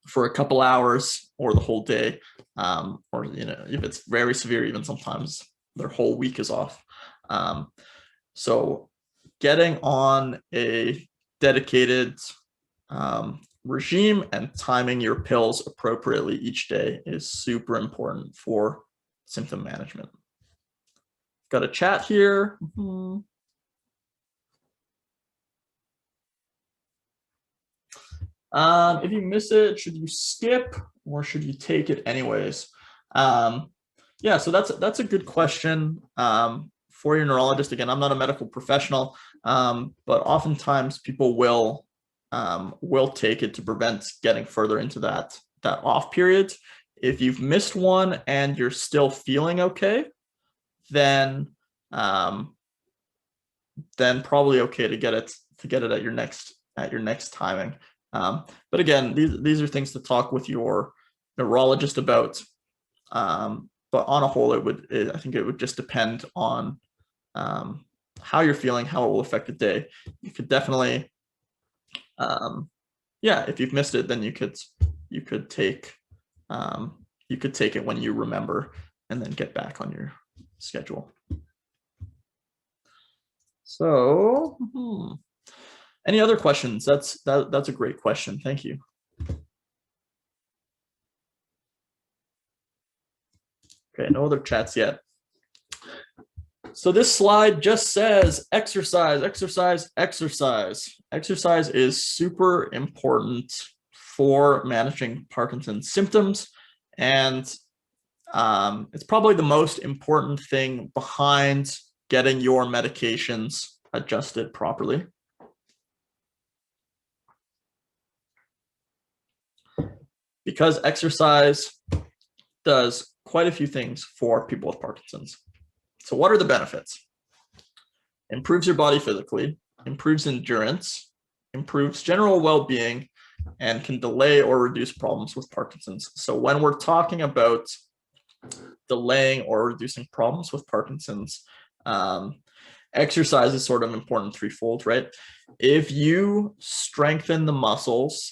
for a couple hours or the whole day, or if it's very severe, even sometimes their whole week is off. So getting on a dedicated regime and timing your pills appropriately each day is super important for symptom management. Got a chat here. If you miss it, should you skip or should you take it anyways? Yeah, so that's a good question for your neurologist. Again, I'm not a medical professional, but oftentimes people will take it to prevent getting further into that off period. If you've missed one and you're still feeling okay, then probably okay to get it at your next timing. But again, these are things to talk with your neurologist about. But on a whole, I think it would just depend on how you're feeling, how it will affect the day. You could definitely, yeah, if you've missed it, then you could take it when you remember, and then get back on your schedule. So, any other questions? That's a great question. Thank you. Okay, no other chats yet. So this slide just says exercise, exercise, exercise. Exercise is super important for managing Parkinson's symptoms, and it's probably the most important thing behind getting your medications adjusted properly. Because exercise does quite a few things for people with Parkinson's. So what are the benefits? Improves your body physically, improves endurance, improves general well-being, and can delay or reduce problems with Parkinson's. So when we're talking about delaying or reducing problems with Parkinson's, exercise is sort of important threefold, right? If you strengthen the muscles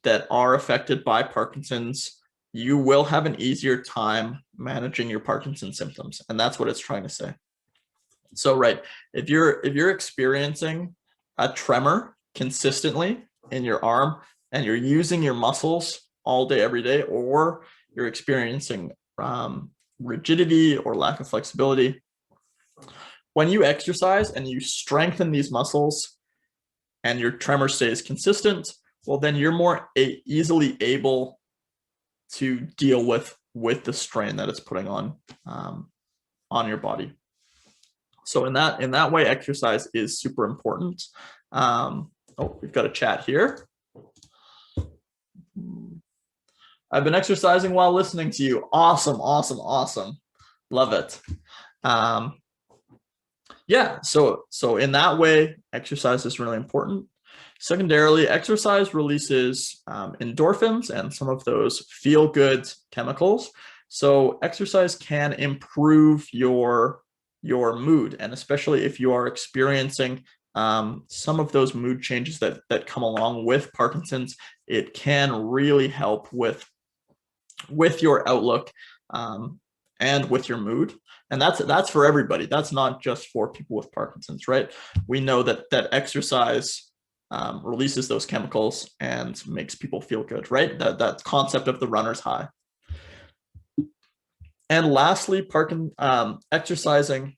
that are affected by Parkinson's, you will have an easier time managing your Parkinson's symptoms. And that's what it's trying to say. So, right, if you're experiencing a tremor consistently in your arm and you're using your muscles all day, every day, or you're experiencing rigidity or lack of flexibility, when you exercise and you strengthen these muscles and your tremor stays consistent, well, then you're more easily able to deal with the strain that it's putting on your body. So in that way, exercise is super important. Oh, we've got a chat here. I've been exercising while listening to you. Awesome, awesome, awesome. Love it. Yeah, so in that way, exercise is really important. Secondarily, exercise releases endorphins and some of those feel-good chemicals. So exercise can improve your mood, and especially if you are experiencing some of those mood changes that come along with Parkinson's, it can really help with your outlook and with your mood. And that's for everybody. That's not just for people with Parkinson's, right? We know that exercise releases those chemicals and makes people feel good, right? That concept of the runner's high. And lastly, exercising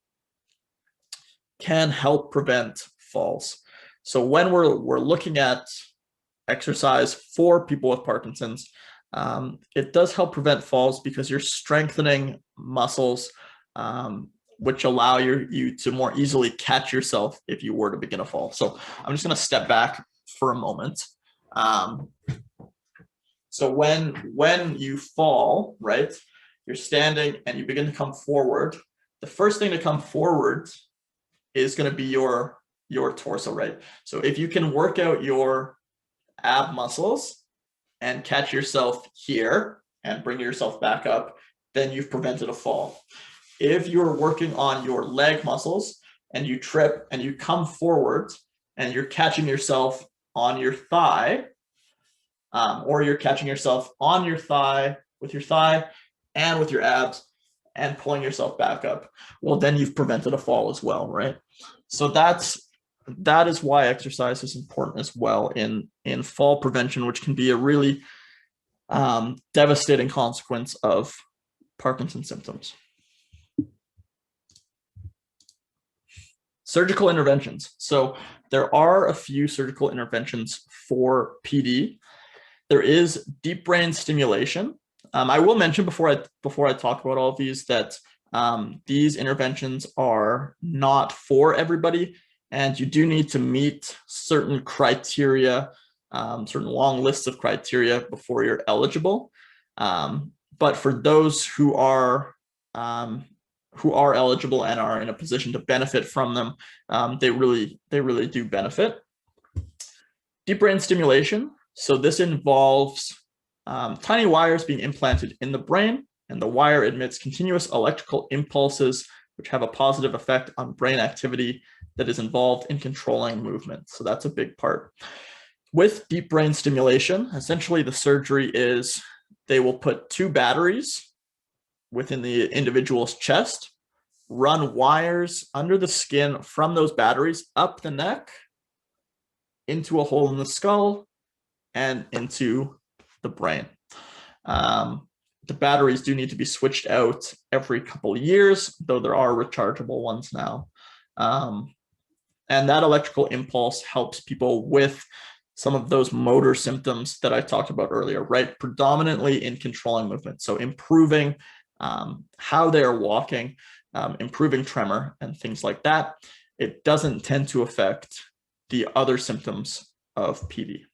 can help prevent falls. So when we're looking at exercise for people with Parkinson's, it does help prevent falls because you're strengthening muscles which allow you to more easily catch yourself if you were to begin a fall. So I'm just going to step back for a moment. So when you fall, right, you're standing and you begin to come forward. The first thing to come forward is going to be your torso, right? So if you can work out your ab muscles and catch yourself here and bring yourself back up, then you've prevented a fall. If you're working on your leg muscles and you trip and you come forward and you're catching yourself on your thigh, or you're catching yourself on your thigh with your thigh and with your abs and pulling yourself back up, well, then you've prevented a fall as well, right? So that is why exercise is important as well in fall prevention, which can be a really devastating consequence of Parkinson's symptoms. Surgical interventions. So there are a few surgical interventions for PD. There is deep brain stimulation. I will mention before I talk about all of these that these interventions are not for everybody, and you do need to meet certain criteria, certain long lists of criteria before you're eligible. But for those who are eligible and are in a position to benefit from them, they really do benefit. Deep brain stimulation. So this involves tiny wires being implanted in the brain, and the wire emits continuous electrical impulses which have a positive effect on brain activity that is involved in controlling movement. So that's a big part. With deep brain stimulation, essentially the surgery is they will put two batteries within the individual's chest, run wires under the skin from those batteries up the neck, into a hole in the skull, and into the brain. The batteries do need to be switched out every couple of years, though there are rechargeable ones now. And that electrical impulse helps people with some of those motor symptoms that I talked about earlier, right? Predominantly in controlling movement. So improving how they are walking, improving tremor and things like that. It doesn't tend to affect the other symptoms of PD.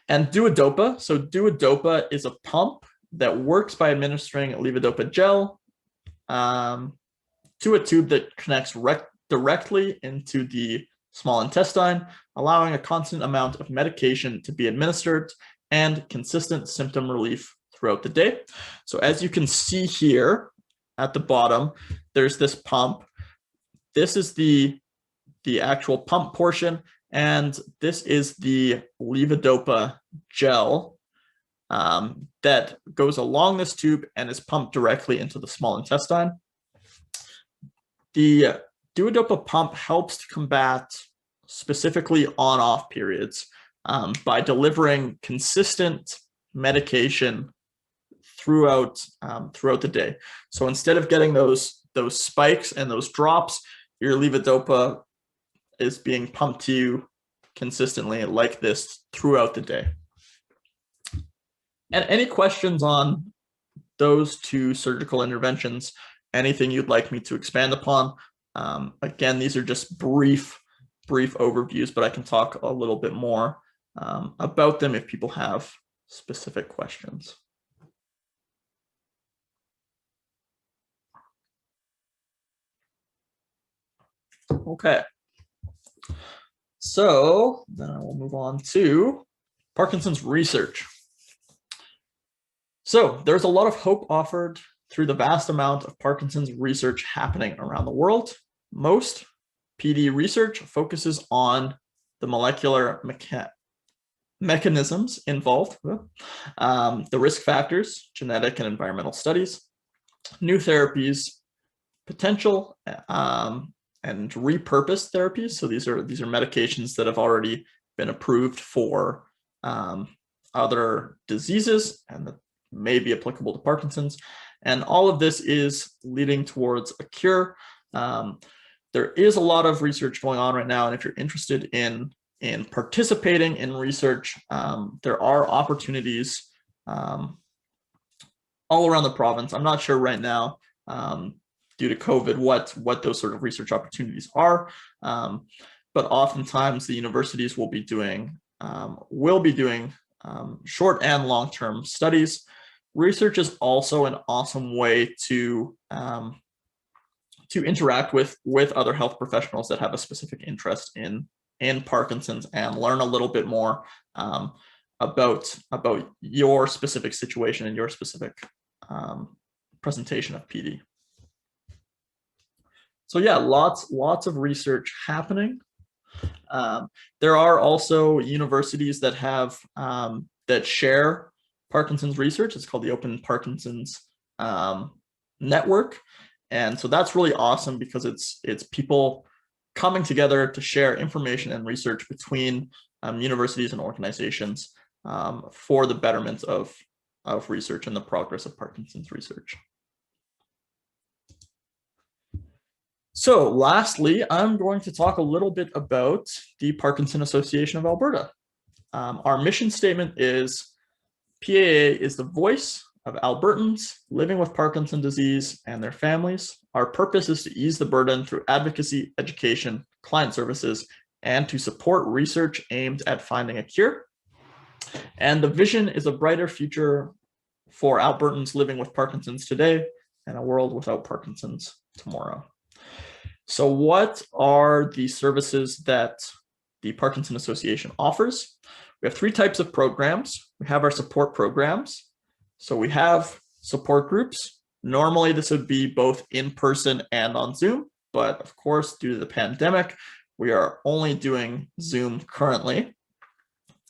And Duodopa. So Duodopa is a pump that works by administering Levodopa gel to a tube that connects directly into the small intestine, allowing a constant amount of medication to be administered and consistent symptom relief throughout the day. So as you can see here at the bottom, there's this pump. This is the actual pump portion, and this is the Levodopa gel that goes along this tube and is pumped directly into the small intestine. The Duodopa pump helps to combat specifically on-off periods by delivering consistent medication throughout the day. So instead of getting those spikes and those drops, your Levodopa is being pumped to you consistently like this throughout the day. And any questions on those two surgical interventions, anything you'd like me to expand upon? Again, these are just brief overviews, but I can talk a little bit more about them if people have specific questions. Okay. So then I will move on to Parkinson's research. So there's a lot of hope offered through the vast amount of Parkinson's research happening around the world. Most PD research focuses on the molecular mechanisms involved, the risk factors, genetic and environmental studies, new therapies, potential and repurposed therapies. So these are medications that have already been approved for other diseases and that may be applicable to Parkinson's. And all of this is leading towards a cure. There is a lot of research going on right now, and if you're interested in participating in research, there are opportunities all around the province. I'm not sure right now, due to COVID, what those sort of research opportunities are, but oftentimes the universities will be doing short and long-term studies. Research is also an awesome way to interact with other health professionals that have a specific interest in Parkinson's and learn a little bit more about your specific situation and your specific presentation of PD. So yeah, lots of research happening. There are also universities that have that share Parkinson's research. It's called the Open Parkinson's Network. And so that's really awesome because it's people coming together to share information and research between universities and organizations for the betterment of research and the progress of Parkinson's research. So lastly, I'm going to talk a little bit about the Parkinson Association of Alberta. Our mission statement is PAA is the voice of Albertans living with Parkinson's disease and their families. Our purpose is to ease the burden through advocacy, education, client services, and to support research aimed at finding a cure. And the vision is a brighter future for Albertans living with Parkinson's today and a world without Parkinson's tomorrow. So what are the services that the Parkinson Association offers? We have three types of programs. We have our support programs. So we have support groups. Normally this would be both in person and on Zoom, but of course, due to the pandemic, we are only doing Zoom currently.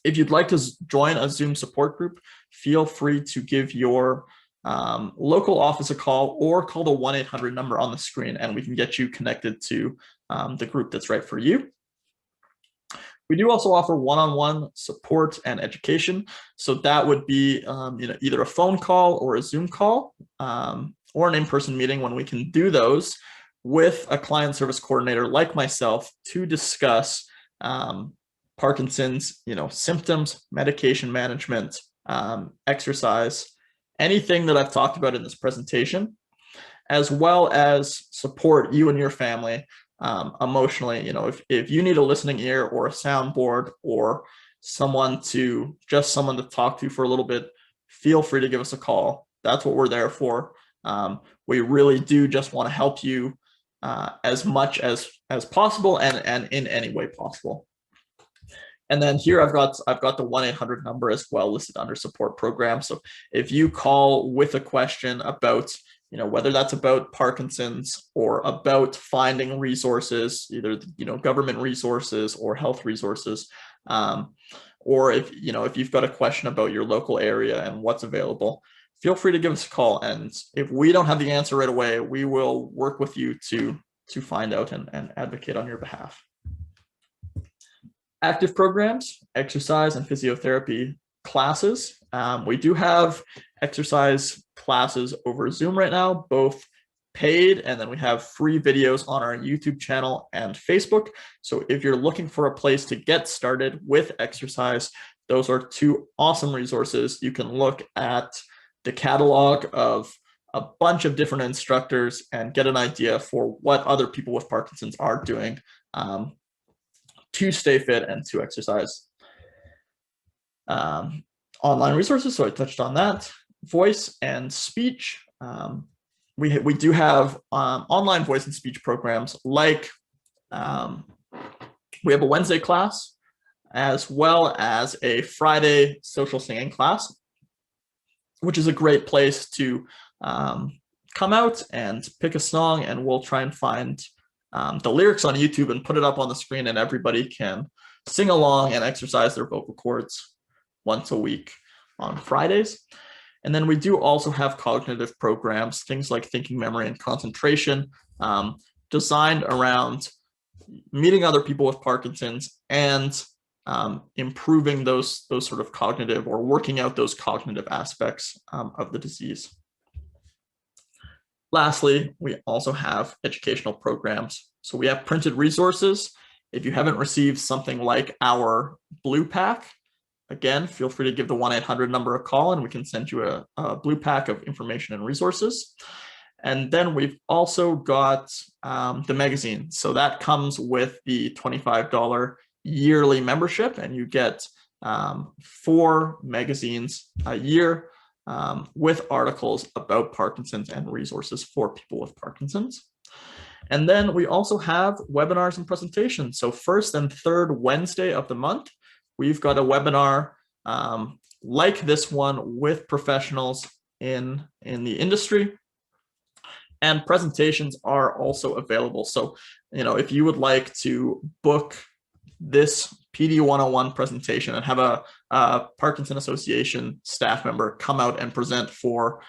If you'd like to join a Zoom support group, feel free to give your local office a call or call the 1-800 number on the screen and we can get you connected to the group that's right for you. We do also offer one-on-one support and education. So that would be either a phone call or a Zoom call or an in-person meeting when we can do those with a client service coordinator like myself to discuss Parkinson's, symptoms, medication management, exercise, anything that I've talked about in this presentation, as well as support you and your family emotionally. If you need a listening ear or a soundboard or someone to talk to for a little bit, feel free to give us a call. That's what we're there for. We really do just want to help you as much as possible and in any way possible. And then here I've got the 1-800 number as well listed under support program. So if you call with a question about, whether that's about Parkinson's or about finding resources, either, government resources or health resources, or if you've got a question about your local area and what's available, feel free to give us a call. And if we don't have the answer right away, we will work with you to find out and advocate on your behalf. Active programs, exercise and physiotherapy classes. We do have exercise classes over Zoom right now, both paid, and then we have free videos on our YouTube channel and Facebook. So if you're looking for a place to get started with exercise, those are two awesome resources. You can look at the catalog of a bunch of different instructors and get an idea for what other people with Parkinson's are doing to stay fit and to exercise. Online resources, so I touched on that. Voice and speech. We do have online voice and speech programs like we have a Wednesday class as well as a Friday social singing class, which is a great place to come out and pick a song, and we'll try and find the lyrics on YouTube and put it up on the screen, and everybody can sing along and exercise their vocal cords once a week on Fridays. And then we do also have cognitive programs, things like thinking, memory, and concentration, designed around meeting other people with Parkinson's and improving those sort of cognitive or working out those cognitive aspects of the disease. Lastly, we also have educational programs. So we have printed resources. If you haven't received something like our blue pack, again, feel free to give the 1-800 number a call and we can send you a blue pack of information and resources. And then we've also got the magazine. So that comes with the $25 yearly membership, and you get 4 magazines a year with articles about Parkinson's and resources for people with Parkinson's. And then we also have webinars and presentations. So first and third Wednesday of the month, we've got a webinar like this one with professionals in the industry. And presentations are also available. So, if you would like to book this PD 101 presentation and have a Parkinson Association staff member come out and present for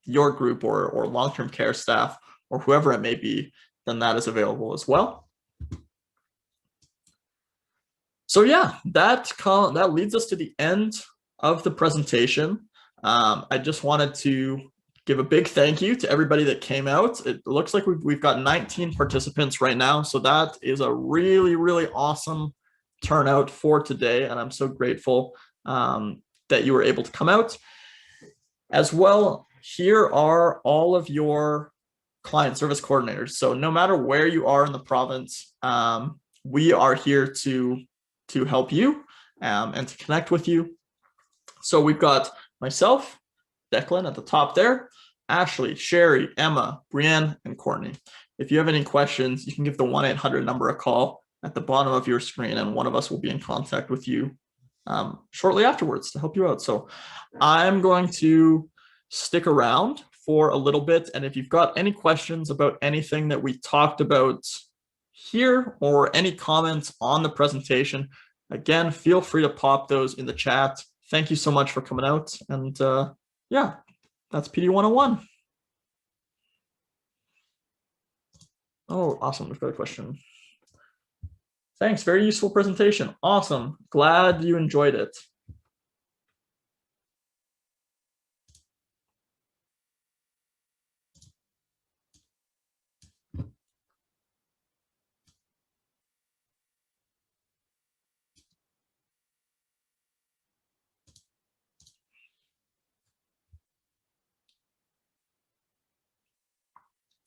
your group or long-term care staff or whoever it may be, then that is available as well. So yeah, that leads us to the end of the presentation. I just wanted to give a big thank you to everybody that came out. It looks like we've got 19 participants right now. So that is a really, really awesome turnout for today. And I'm so grateful that you were able to come out. As well, here are all of your client service coordinators. So no matter where you are in the province, we are here to help you and to connect with you. So we've got myself, Declan at the top there, Ashley, Sherry, Emma, Brienne, and Courtney. If you have any questions, you can give the 1-800 number a call at the bottom of your screen, and one of us will be in contact with you shortly afterwards to help you out. So I'm going to stick around for a little bit, and if you've got any questions about anything that we talked about here or any comments on the presentation, again, feel free to pop those in the chat. Thank you so much for coming out, and yeah, that's PD 101. Oh, awesome. We've got a question. Thanks. Very useful presentation. Awesome. Glad you enjoyed it.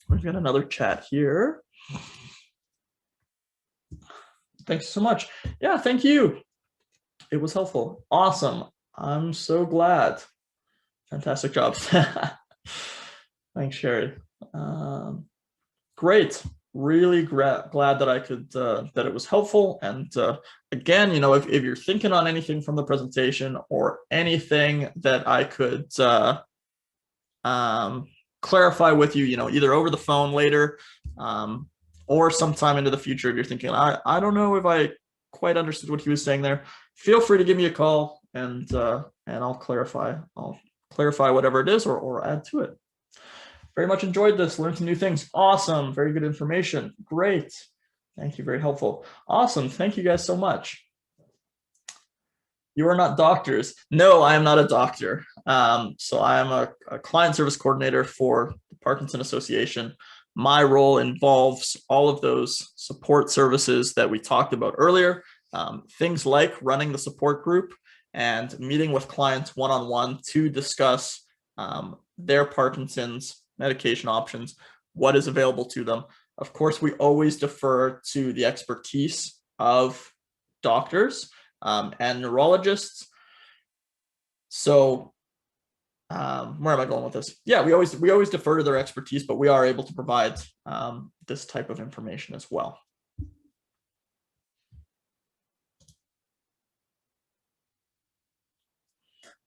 We've got another chat here. Thanks so much. Yeah, thank you. It was helpful. Awesome. I'm so glad. Fantastic job. Thanks, Sherry. Great. Really glad that I could, that it was helpful. And again, you know, if you're thinking on anything from the presentation or anything that I could clarify with you, you know, either over the phone later or sometime into the future, if you're thinking, I don't know if I quite understood what he was saying there, feel free to give me a call and I'll clarify whatever it is or add to it. Very much enjoyed this, learned some new things. Awesome, very good information. Great. Thank you, very helpful. Awesome, thank you guys so much. You are not doctors. No, I am not a doctor. So I am a client service coordinator for the Parkinson Association. My role involves all of those support services that we talked about earlier, things like running the support group and meeting with clients one-on-one to discuss their Parkinson's medication options, what is available to them. Of course, we always defer to the expertise of doctors and neurologists. So where am I going with this? Yeah, we always defer to their expertise, but we are able to provide this type of information as well.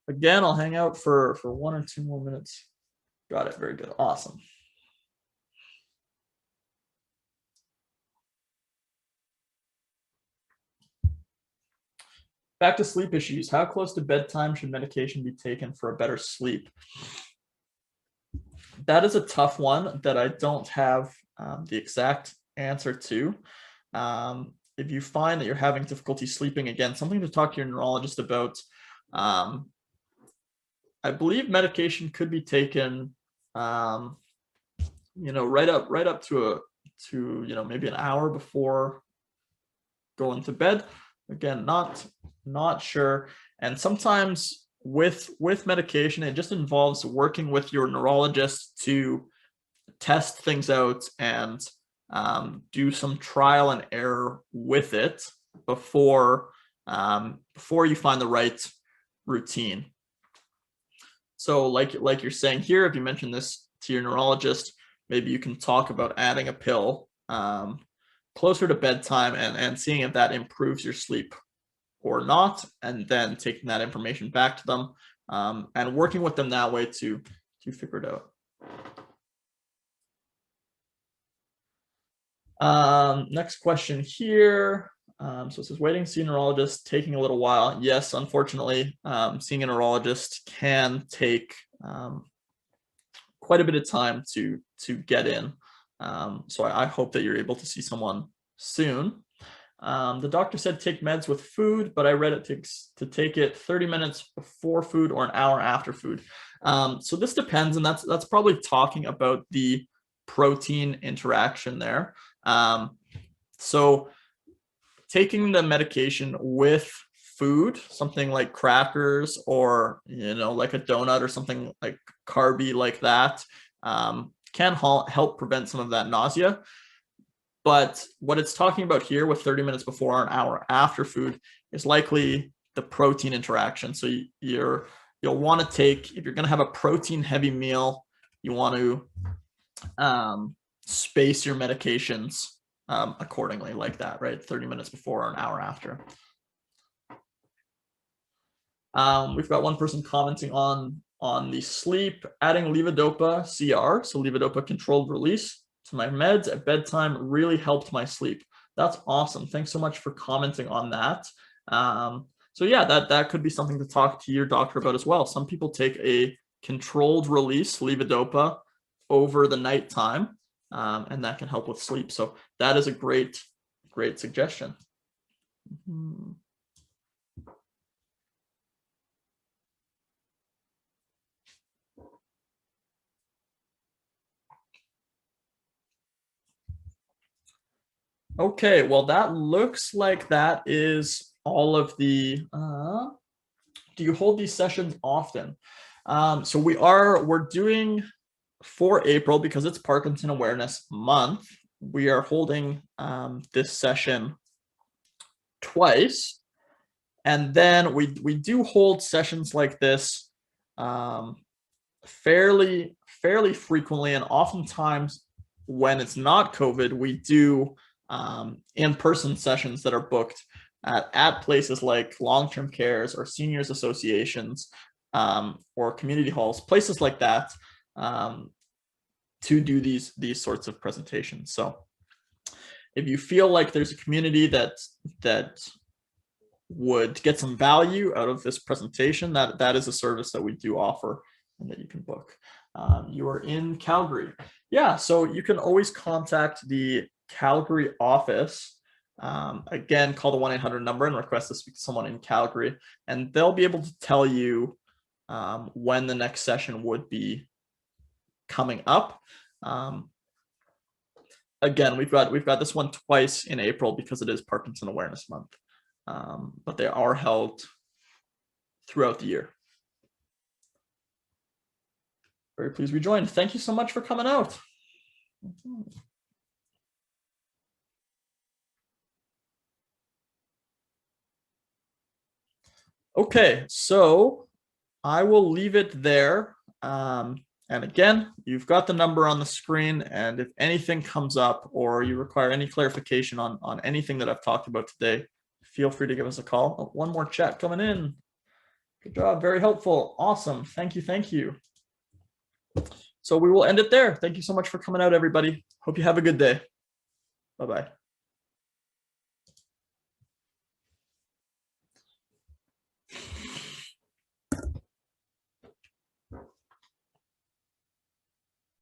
Again, I'll hang out for 1 or 2 more minutes. Got it. Very good. Awesome. Back to sleep issues. How close to bedtime should medication be taken for a better sleep? That is a tough one that I don't have the exact answer to. If you find that you're having difficulty sleeping, again, something to talk to your neurologist about. I believe medication could be taken, you know, right up to you know, maybe an hour before going to bed. Again, not sure. And sometimes with medication, it just involves working with your neurologist to test things out and do some trial and error with it before you find the right routine. So like you're saying here, if you mention this to your neurologist, maybe you can talk about adding a pill closer to bedtime and seeing if that improves your sleep or not, and then taking that information back to them and working with them that way to figure it out. Next question here. So it says, waiting to see a neurologist, taking a little while. Yes, unfortunately, seeing a neurologist can take quite a bit of time to get in. So I hope that you're able to see someone soon. The doctor said take meds with food, but I read it takes to take it 30 minutes before food or an hour after food. So this depends, and that's probably talking about the protein interaction there. So taking the medication with food, something like crackers or, like a donut or something like carby like that, can help prevent some of that nausea. But what it's talking about here with 30 minutes before or an hour after food is likely the protein interaction. So you'll want to take, if you're going to have a protein heavy meal, you want to space your medications accordingly like that, right? 30 minutes before or an hour after. We've got one person commenting on the sleep, adding levodopa CR, so levodopa controlled release, to my meds at bedtime really helped my sleep. That's awesome. Thanks so much for commenting on that. So yeah, that could be something to talk to your doctor about as well. Some people take a controlled release levodopa over the nighttime, and that can help with sleep. So that is a great suggestion. Okay, well, that looks like that is all of the, do you hold these sessions often? So we're doing for April, because it's Parkinson Awareness Month, we are holding this session twice. And then we do hold sessions like this fairly frequently, and oftentimes when it's not COVID, we do in-person sessions that are booked at places like long-term cares or seniors associations, or community halls, places like that, to do these sorts of presentations. So if you feel like there's a community that would get some value out of this presentation, that is a service that we do offer and that you can book. You are in Calgary. Yeah, so you can always contact the Calgary office. Again, call the 1-800 number and request to speak to someone in Calgary, and they'll be able to tell you when the next session would be coming up. Again, we've got this one twice in April because it is Parkinson Awareness Month, but they are held throughout the year. Very pleased we joined. Thank you so much for coming out. Okay, so I will leave it there. And again, you've got the number on the screen, and if anything comes up or you require any clarification on anything that I've talked about today, feel free to give us a call. Oh, one more chat coming in. Good job, very helpful. Awesome, thank you. So we will end it there. Thank you so much for coming out, everybody. Hope you have a good day. Bye-bye.